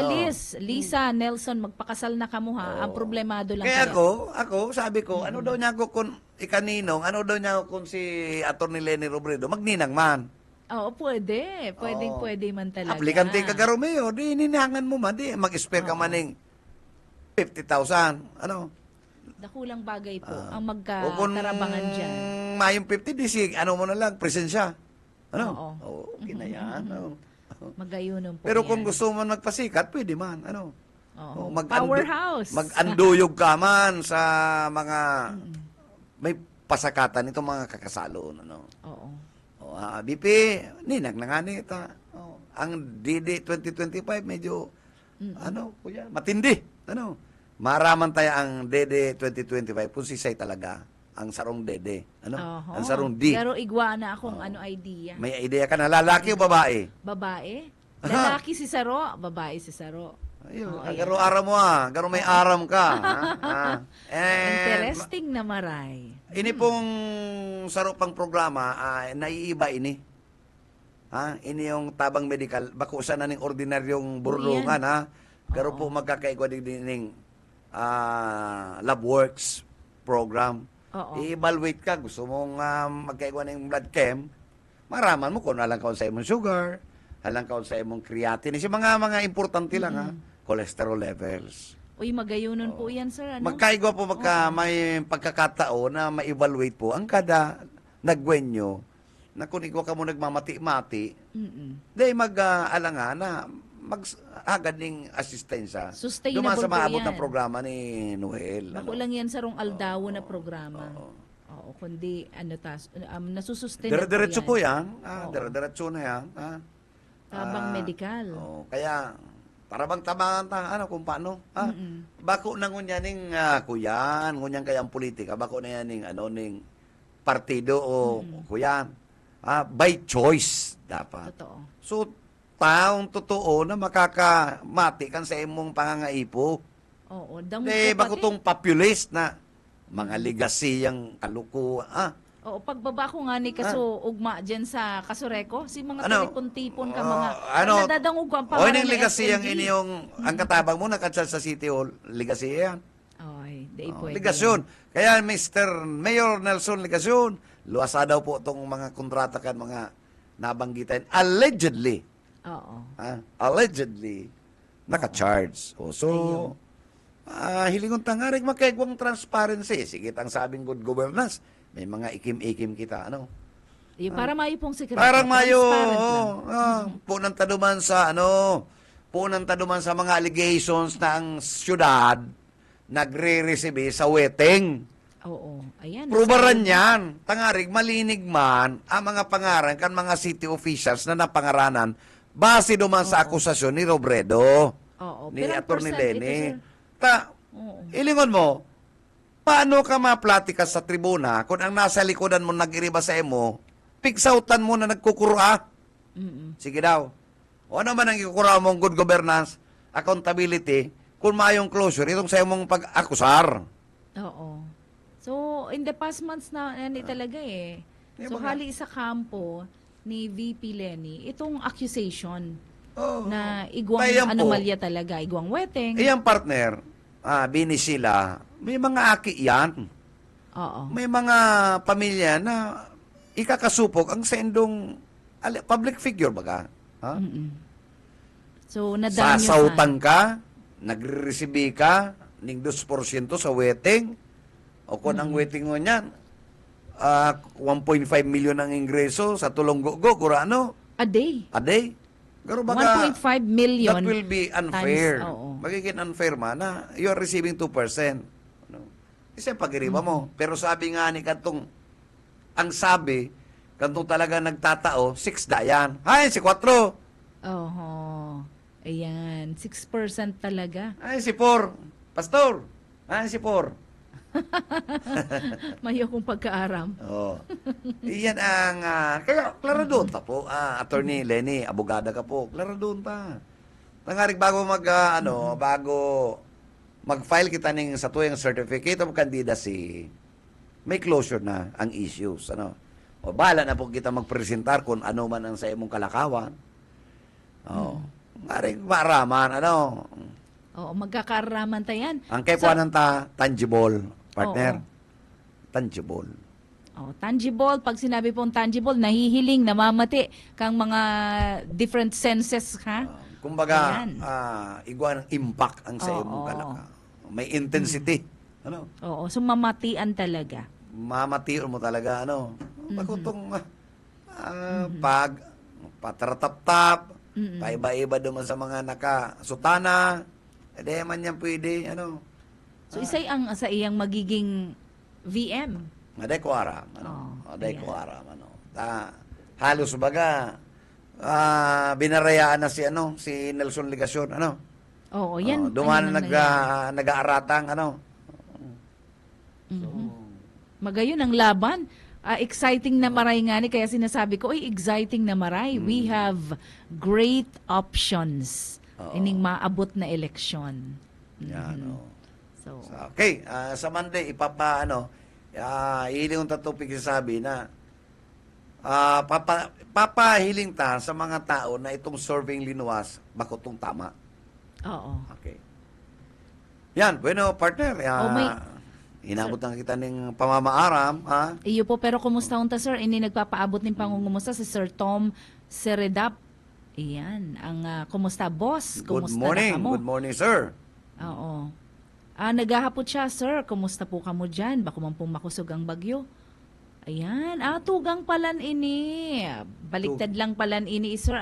Lisa, Nelson, magpakasal na kamuha. Ang problemado lang Kaya ako, sabi ko, ano daw niya ako kung ikaninong, ano daw niya ako kung si Atty. Lenny Robredo, magninang man. Oo, pwede. Pwede man talaga. Aplikante ka Romeo, di nininangan mo man, di mag-spare ka maning 50,000. Ano? Dakulang bagay po ang O kung magkatarabangan dyan. mayong 50, di si, ano mo na lang, presensya. Ano? Oo. Okay na yan. Ano? Magayunon po Pero yan. kung gusto mo magpasikat, pwede man. Ano? Oo. Mag-andu- Powerhouse. Mag-anduyog ka man sa mga may pasakatan itong mga kakasalon. Ano? Oo. BP, ninag na nga nita. Ang DD 2025 medyo, kuya, matindi. Ano? Maraman tayo ang DD 2025 kung sisay talaga ang sarong DD. Ano? Oho. Ang sarong D. Pero igwa na akong idea. May idea ka na, lalaki o babae? Babae? Lalaki si Saro, babae si Saro. Ayun, Oo, ayan. garo aram mo garo may aram ka. And, Interesting na maray. ini pong saro pang programa, naiiba ini. Ini yung tabang medical, bako sa na ning ordinaryong burlungan, Garo po magkakaigwa din lab works program. Oo. I-evaluate ka, gusto mong magkaigwa ng blood chem, maraman mo kung alang kaon sa imong sugar, alang kaon sa imong creatinine, yung mga importante lang cholesterol levels. Uy, magayunon po yan, sir. Ano? Magkaigwa po may pagkakataon na ma-evaluate po ang kada nagwenyo na kung ikaw ka mo nagmamati-mati, dahil mag-alangan na mag-agad ng asistensya. Sustainable Duman sa po maabot yan. ng programa ni Noel. Bako lang yan sa rong aldawo na programa. Oo, kundi nasusustain Dire-diretso po yan. Oo. Dire-diretso na yan. Tabang medical. Kaya, para bang tabangan kung paano. Bako na ngunyaning kuyan, ngunyan kayang politika, bako na yan ning partido o kuyan. By choice, dapat. Totoo. So, taong totoo na makakamati kan sa imong pangangaipo. Oo, damo Bako tong populist na mga legasiyang kaluko. Oo, pagbaba ko nga ni kaso ugma dyan sa Kasureko, si mga Ano? tipon-tipon ka mga nadadangog ko ang O, pangalan yung ng legasiyang SLD. ini yung ang katabang mo nakatsa sa City Hall, legasiya yan. Ay, di pwede. Legasyon. Kaya Mr. Mayor Nelson Legasyon, luwasa daw po itong mga kontrata kan mga nabanggitan. Allegedly. Oo. Allegedly naka-charge. So, hilingon tangarig makaigwang transparency. Sige, ang sabing good governance. May mga ikim-ikim kita, Yung para mayo pong sekreto. Parang mayo, transparent lang. punang taduman sa punang taduman sa mga allegations na ang syudad nagre-receive sa wedding. Oo. Ayan. Prubaran yan. Tangarig, malinig man ang mga pangaran kan mga city officials na napangaranan base duman sa akusasyon ni Robredo. Oo. Ni Pero ang Atty. percent Lenny. ito, Ilingon mo, paano ka maplatika sa tribuna kung ang nasa likodan mo nag-iriba sa imo, pigsautan mo na nagkukura? Sige daw. O ano man ang ikukura mong good governance, accountability, kung mayong closure, itong sa imong pag-akusar. Oo. So, in the past months na yan talaga So, hali sa kampo ni VP Lenny, itong accusation na igwang Kaya po, anomalya talaga, igwang weteng. iyang partner, bini sila, May mga aki yan. Oo. May mga pamilya na ikakasupok ang sendong public figure baga. Ha? So, nadanyo Sasautan ka, nagre-receive ka, ning 2% sa wedding, o kung ang wedding mo niyan, 1.5 million ang ingreso sa tulonggo-go, kurano, a day. a day. Pero baga, 1.5 million. that will be unfair. Times, oo. Magiging unfair man na you are receiving 2%. Ano? Kasi pag-iriba mo. Pero sabi nga ni Kantong, ang sabi, Kantong talaga nagtatao, 6 dayan. Ay, si 4. Oho. Ayan. 6% talaga. Ay, si 4. Pastor. Ay, si 4. Mayo kong pagkaaram. Oh. Iyan ang kaya klaro doon ta po. Attorney Lenny, abogada ka po. Klaro doon ta. Nangarig bago bago mag-file kita ning sa tuyang certificate of candidacy, may closure na ang issues, ano. O bahala na po kita magpresentar kung ano man ang sa imong kalakawan. Oh. Ngarig maraman, ano. Oo, magkakaaraman tayan. Ang kaypuanan ta tangible, partner. Oo. Tangible. Oh, tangible. Pag sinabi pong tangible, nahihiling, namamati kang mga different senses, ha? Kumbaga, Ayan. igwa ng impact ang sa imong Oo. kalaka. May intensity. Ano? Oo, so mamatian talaga. Mamatiyon mo talaga, ano? Mm-hmm. Bakutong pag patratap-tap, paiba-iba naman sa mga nakasutana, edi man yan pwede, ano? So isa'y ang sa iyang magiging VM. Aday ko aram, ano? Oh, Aday ayan. ko aram, ano? Halos baga, binarayaan na si Nelson Ligacion, ano? Oo, yan. Dumaan Ayun ang nag-aaratang, ano? Magayon ang laban. Exciting na maray nga ni, kaya sinasabi ko, exciting na maray. We have great options ining maabot na eleksyon. Yan, oh. So, Okay, sa Monday, hihiling yung topic sabi na papahiling ta sa mga tao na itong surveying linuwas, bakutong tama. oo. Okay. Yan, bueno, partner. may- Inabot na kita ng pamamaaram. Iyo po, pero kumusta unta, sir? Ini nagpapaabot ng pangungumusta si Sir Tom Seredap. Iyan, ang kumusta, boss? Good Kumusta morning. na kamo? Good morning, sir. Oo. Naghahapot siya, sir. Kumusta po kamo dyan? Bako man pong makusog ang bagyo. Ayan. Tugang palan ini. Baliktad lang palan ini, sir.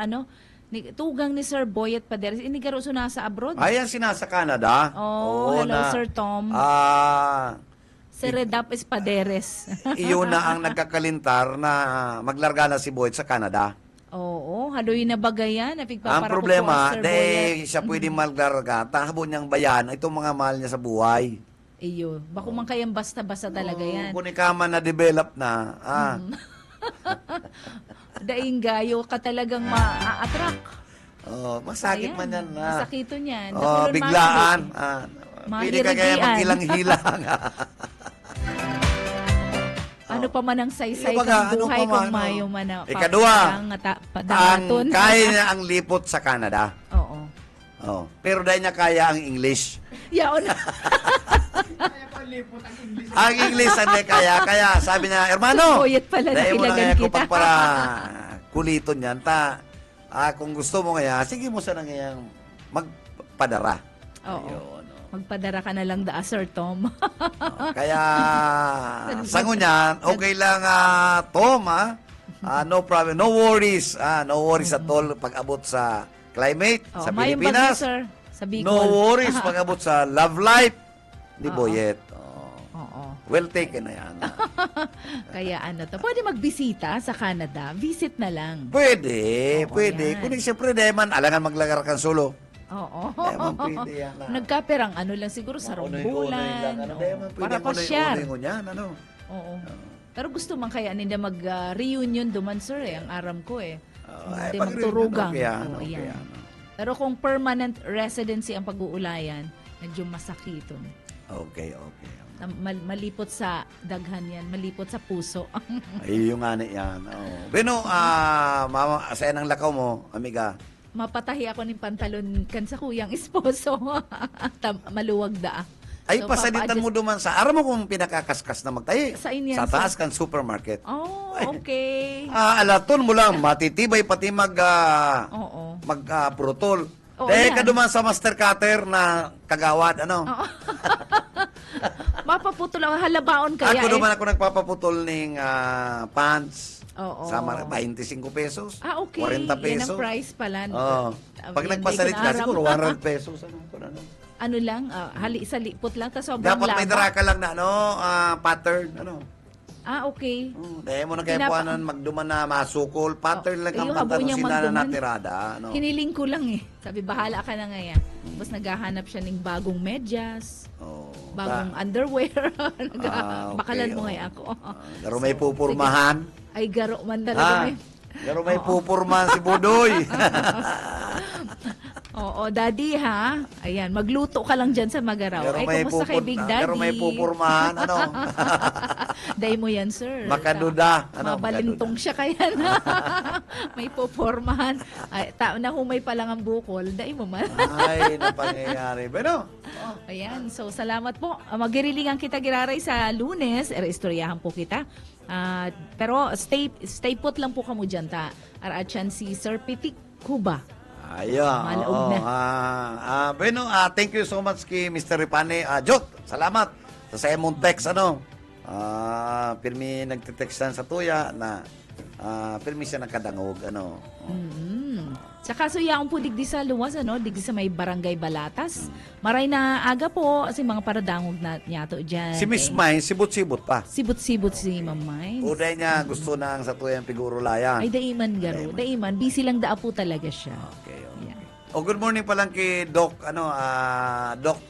Tugang ni Sir Boyet Paderes. Ini garo so nasa abroad. Ayan sinasa Canada. Oh, hello, Sir Tom. Seredap Espaderes. Iyon na ang nagkakalintar na maglarga na si Boyd sa Canada. Oo, haloy na bagayan. Ang problema, siya pwede maglarga, tahabo niyang bayan, itong mga mahal niya sa buhay. Iyo, bako man kayang basta-basta talaga yan. Kung ikaman na develop na, Daing gayo ka talagang ma-attract. masakit Ayan, man yan. Masakito niyan. Biglaan. Pwede ka kaya Mahirigian. maghilang-hilang. Ano pa man ang saysay Yung baga, kang buhay ano pa kung man, mayo man na Ikadua, padamaton. kaya niya ang lipot sa Canada. Oo. Pero dahil niya kaya ang English. Yaon. Ang English hindi kaya. Kaya sabi niya, hermano, Boyet pala na dahil mo na ilagan kaya ko kita. para kuliton yan. Kung gusto mo kaya, sige mo sana ngayang magpadara. Oo. Ayun. Magpadara ka na lang Sir Tom. Kaya, sango niyan, okay lang, Tom, no problem, no worries, no worries at all pag-abot sa climate, sa mayong bagyo, Pilipinas. sir, sa Bicol. No worries pag-abot sa love life ni Boyet. Oo. Well taken na yan. Kaya pwede magbisita sa Canada. Visit na lang. Pwede, Oo, pwede. yan. Kundi siyempre, deman, alangan maglagar kang solo. Oo. Deman, pwede yan. Nagkaperang lang siguro sa rombulan. Deman, pwede Para mo pa-share. na yan, ano. Oo. Pero gusto man kaya nila mag-reunion duman, sir, ang aram ko eh. Hindi magturugang. Okay yan, Oo, okay yan. yan. Pero kung permanent residency ang pag-uulayan, medyo masakiton. Okay. Malipot sa daghan yan, malipot sa puso. Ay, yung nga na yan. Beno, mama, sa ng lakaw mo, amiga. Mapatahi ako ng pantalon kan sa kuyang esposo. Maluwag da. Ay, So, pasalitan mo duman sa araw mo kung pinakakaskas na magtahi. Sa inyan, Sa sir. taas kan supermarket. Oh, okay. Alaton mo lang, matitibay pati Oo. mag-protol. Oo, Dahil yan. ka duman sa master cutter na kagawad, ano? Mapaputol ang halabaon kaya Ako naman ako nagpapaputol ng pants. Oo. Sa 25 pesos. Okay. 40 Yan pesos. ang price pala. Oo. Pag Yan, nagpasalit di ko ka, naaram. siguro 100 pesos. Ano? Ano lang, sa lipot lang, tas sobrang Dapat may laba. dara ka lang na, pattern, Okay. Dahil mo na kayo Pinapa- puanan, magduman na masukol, pattern lang ang Ayun, habo pantano niya sila na magduman. natirada. Hiniling ko lang eh. Sabi, bahala ka na ngayon. Tapos naghahanap siya ng bagong medyas, Oh, bagong underwear. okay, Bakalan mo oh. ngayon ako. Garo may pupurmahan. Ay, garo man talaga. Garo may pupurmahan si Budoy. Oo, daddy ha. Ayan, magluto ka lang dyan sa Magaraw. Garo Ay, may kumusta kay Big Daddy? Garo may pupurmahan, ano? Day mo yan, sir. Makaduda. Mabalintong siya kaya na. May pupormahan. Ay, nahumay pa lang ang bukol. Day mo man. Ay, napangyayari. Pero, Ayan, so salamat po. Magirilingan kita giraray sa Lunes. Istoryahan po kita. Pero stay put lang po kamo dyan ta. Arachan si Sir Pitik Cuba. ayan. Malaog na. Bueno, thank you so much kay Mr. Ripane. Jot, salamat sa imong text, ano. Pirmi nagtitextan sa tuya na pirmi siya nakadangog, ano. Sa kaso yaong po digdi sa luwas, digdi sa may barangay Balatas. Maray na aga po si mga paradangog na niya to dyan. Si Miss May, sibot-sibot pa. Sibot-sibot si Ma'am Mines. Uday niya gusto na ang sa tuyang figuro layan. Ay, daiman garo. Daiman. Busy lang daa po talaga siya. Okay. Yeah. Good morning pa lang kay Doc, Doc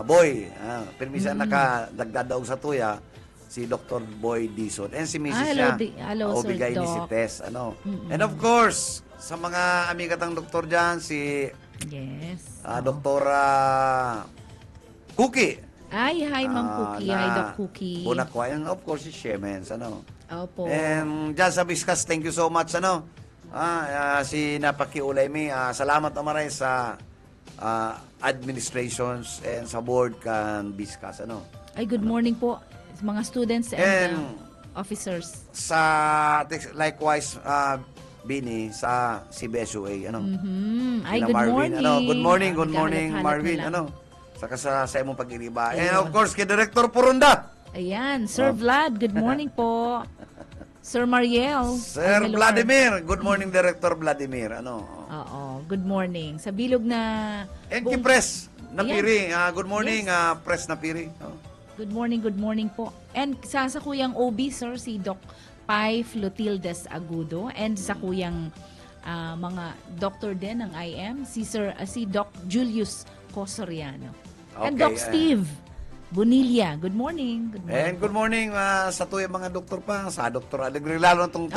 Boy. Permisa nakadagdadaog sa tuya si Dr. Boy Dizon. And si Mrs. Hello, siya. hello, Sir Bigay ni Doc. si Tess, ano. And of course, sa mga amigatang doktor dyan, si Yes. Dr. Cookie. Ay, hi Ma'am Cookie. Hi Doc Cookie. Bunakwa. And of course, si Shemens, ano. Opo. And dyan sa Biskas, thank you so much, ano. Si Napakiulay mi, salamat amaray sa administrations and sa board kan Biskas, ano. Ay, good morning po sa mga students and And officers. Likewise, Bini, sa CBSUA, ano. Ay, Sila good Marvin, morning. ano. Good morning, Naghahanap-hanap Marvin, na lang. ano. Saka sa imong pag-iriba. And Ayun. of course, kay Director Purunda. Ayan, Sir Vlad, good morning po. Sir Mariel. Sir Ay, hello, Vladimir. Good morning, Director Vladimir, ano. Oo, good morning. Sa bilog na... And kay Press na Ayan. Piri. Good morning, Press na Piri. Oh. Good morning po. And sa kuyang OB, sir, si Doc Pai Flotildes Agudo. And sa kuyang mga doctor din ng IM, si Doc Julius Cosoriano. And Okay, Doc Steve Bonilla. Good morning. Good morning. And good morning sa tuyang mga doktor pa, sa Dr. Alegre, lalo itong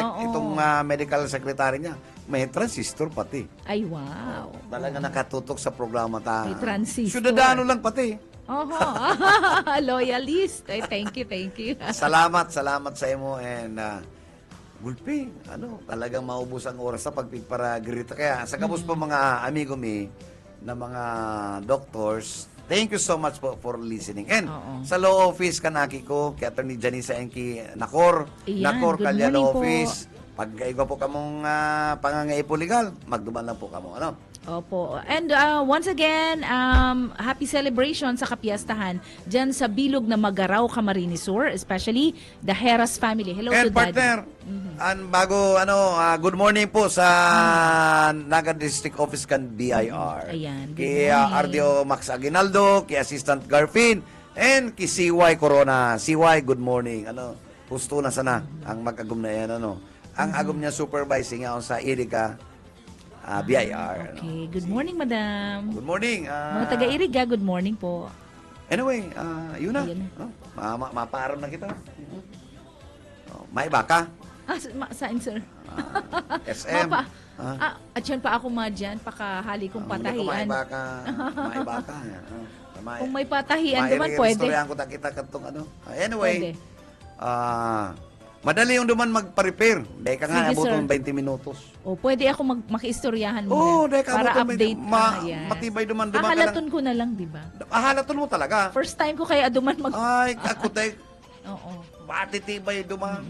medical secretary niya. May transistor pati. Ay, wow. Talaga nakatutok sa programa ta. May transistor. Ciudadano lang pati. Oho. Loyalist. Ay, thank you. Salamat sa imo and gulpi, talagang maubos ang oras sa pagpigparagrita. Kaya sa kabus pa mga amigo mi na mga doctors, thank you so much for listening. And Oo. sa law office kanaki ko, kay Attorney Janisa Enki Nakor, Ayan, Nakor good Kalya morning Law po. Office. Pag iba po kamong pangangaipo legal, magduman lang po kamo, ano? Opo. And once again, happy celebration sa kapiyastahan dyan sa bilog na Magaraw, Camarines Sur, especially the Heras family. Hello to And Daddy. partner, bago good morning po sa Naga District Office kan BIR. Ayan, good Kay morning. RDO Max Aguinaldo, kay Assistant Garfin, and kay CY Corona. CY, good morning. Husto na sana ang mag-agum na yan, Ang agum niya supervising ako sa Iriga BIR. Okay. Good morning, madam. Good morning. Mga taga-Iriga, good morning po. Anyway, yun na. Ayun Mapaaram na kita. May baka. Saan, sir? SM. At yan pa ako madyan, pakahali kong patahian. May baka. Kung may patahian naman, pwede. Istoryahan ko kita katong Anyway, Pwede. Madali yung duman magpa-repair. Dahil ka nga, Sige, abutin sir. 20 minutos. O, pwede ako makiistoryahan mo Oo, na dahil ka para abutin update. Yes. Matibay duman ka lang. Ahalaton ko na lang, di ba? Ahalaton mo talaga. First time ko kaya aduman Ay, ako dahil, Oo. matitibay duman,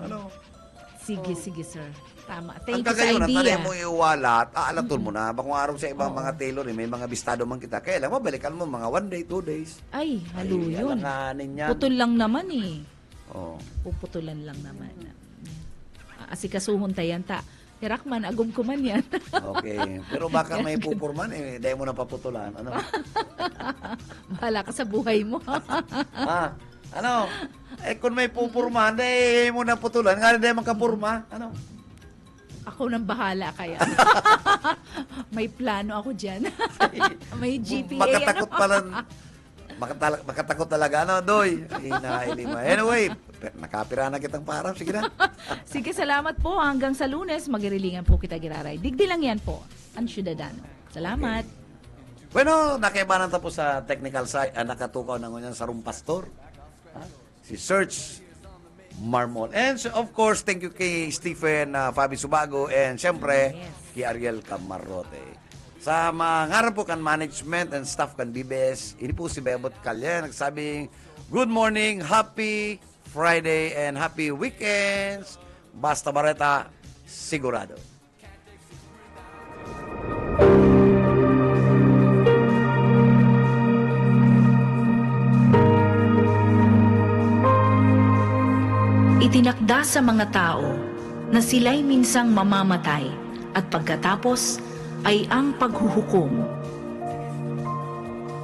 Sige, sir. Tama. Ang Thank you sa kagayon, at idea. mo iwalat, aalaton mo na. Bakong araw sa ibang mga tailor, may mga bistado man kita. Kaya lang, mabalikan mo mga 1 day, 2 days. Ay, halo yun. alanganin yan. Putol lang naman eh. Oo. Puputulan lang naman. Asikasuhon tayan ta. Hirakman, agum ko man yan. Okay. Pero baka may pupurman, dahil mo na paputulan. Ano? Bahala ka sa buhay mo. Ha? Ano? Kung may pupurman, dahil mo na putulan. Nga dahil makapurma. Ano? Ako nang bahala kaya. May plano ako dyan. May GPA. Makatakot pala. Makatakot talaga. Ano, Doy? Inailima. Anyway, nakapira na kitang parang. Sige na. Sige, salamat po. Hanggang sa Lunes, magirilingan po kita giraray. Digdi lang yan po. Ang Ciudadano. Salamat. Bueno, nakaibanan tapos sa technical side. Nakatukaw na ngunyan sa Rumpastor. Si Search Marmol. And so, of course, thank you kay Stephen Fabi Subago and siyempre kay Ariel Camarote. Sa mga po kan management and staff kan BBS, ini po si Bebot Calya nagsabing good morning, happy Friday and happy weekends. Basta Bareta, sigurado. Itinakda sa mga tao na sila'y minsang mamamatay at pagkatapos ay ang paghuhukom.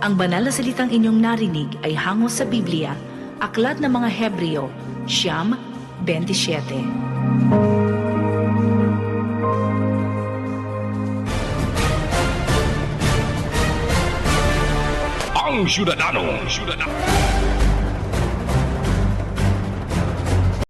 Ang banal na salitang inyong narinig ay hango sa Biblia, Aklat ng mga Hebreo, 9:27. Ang Ciudadano.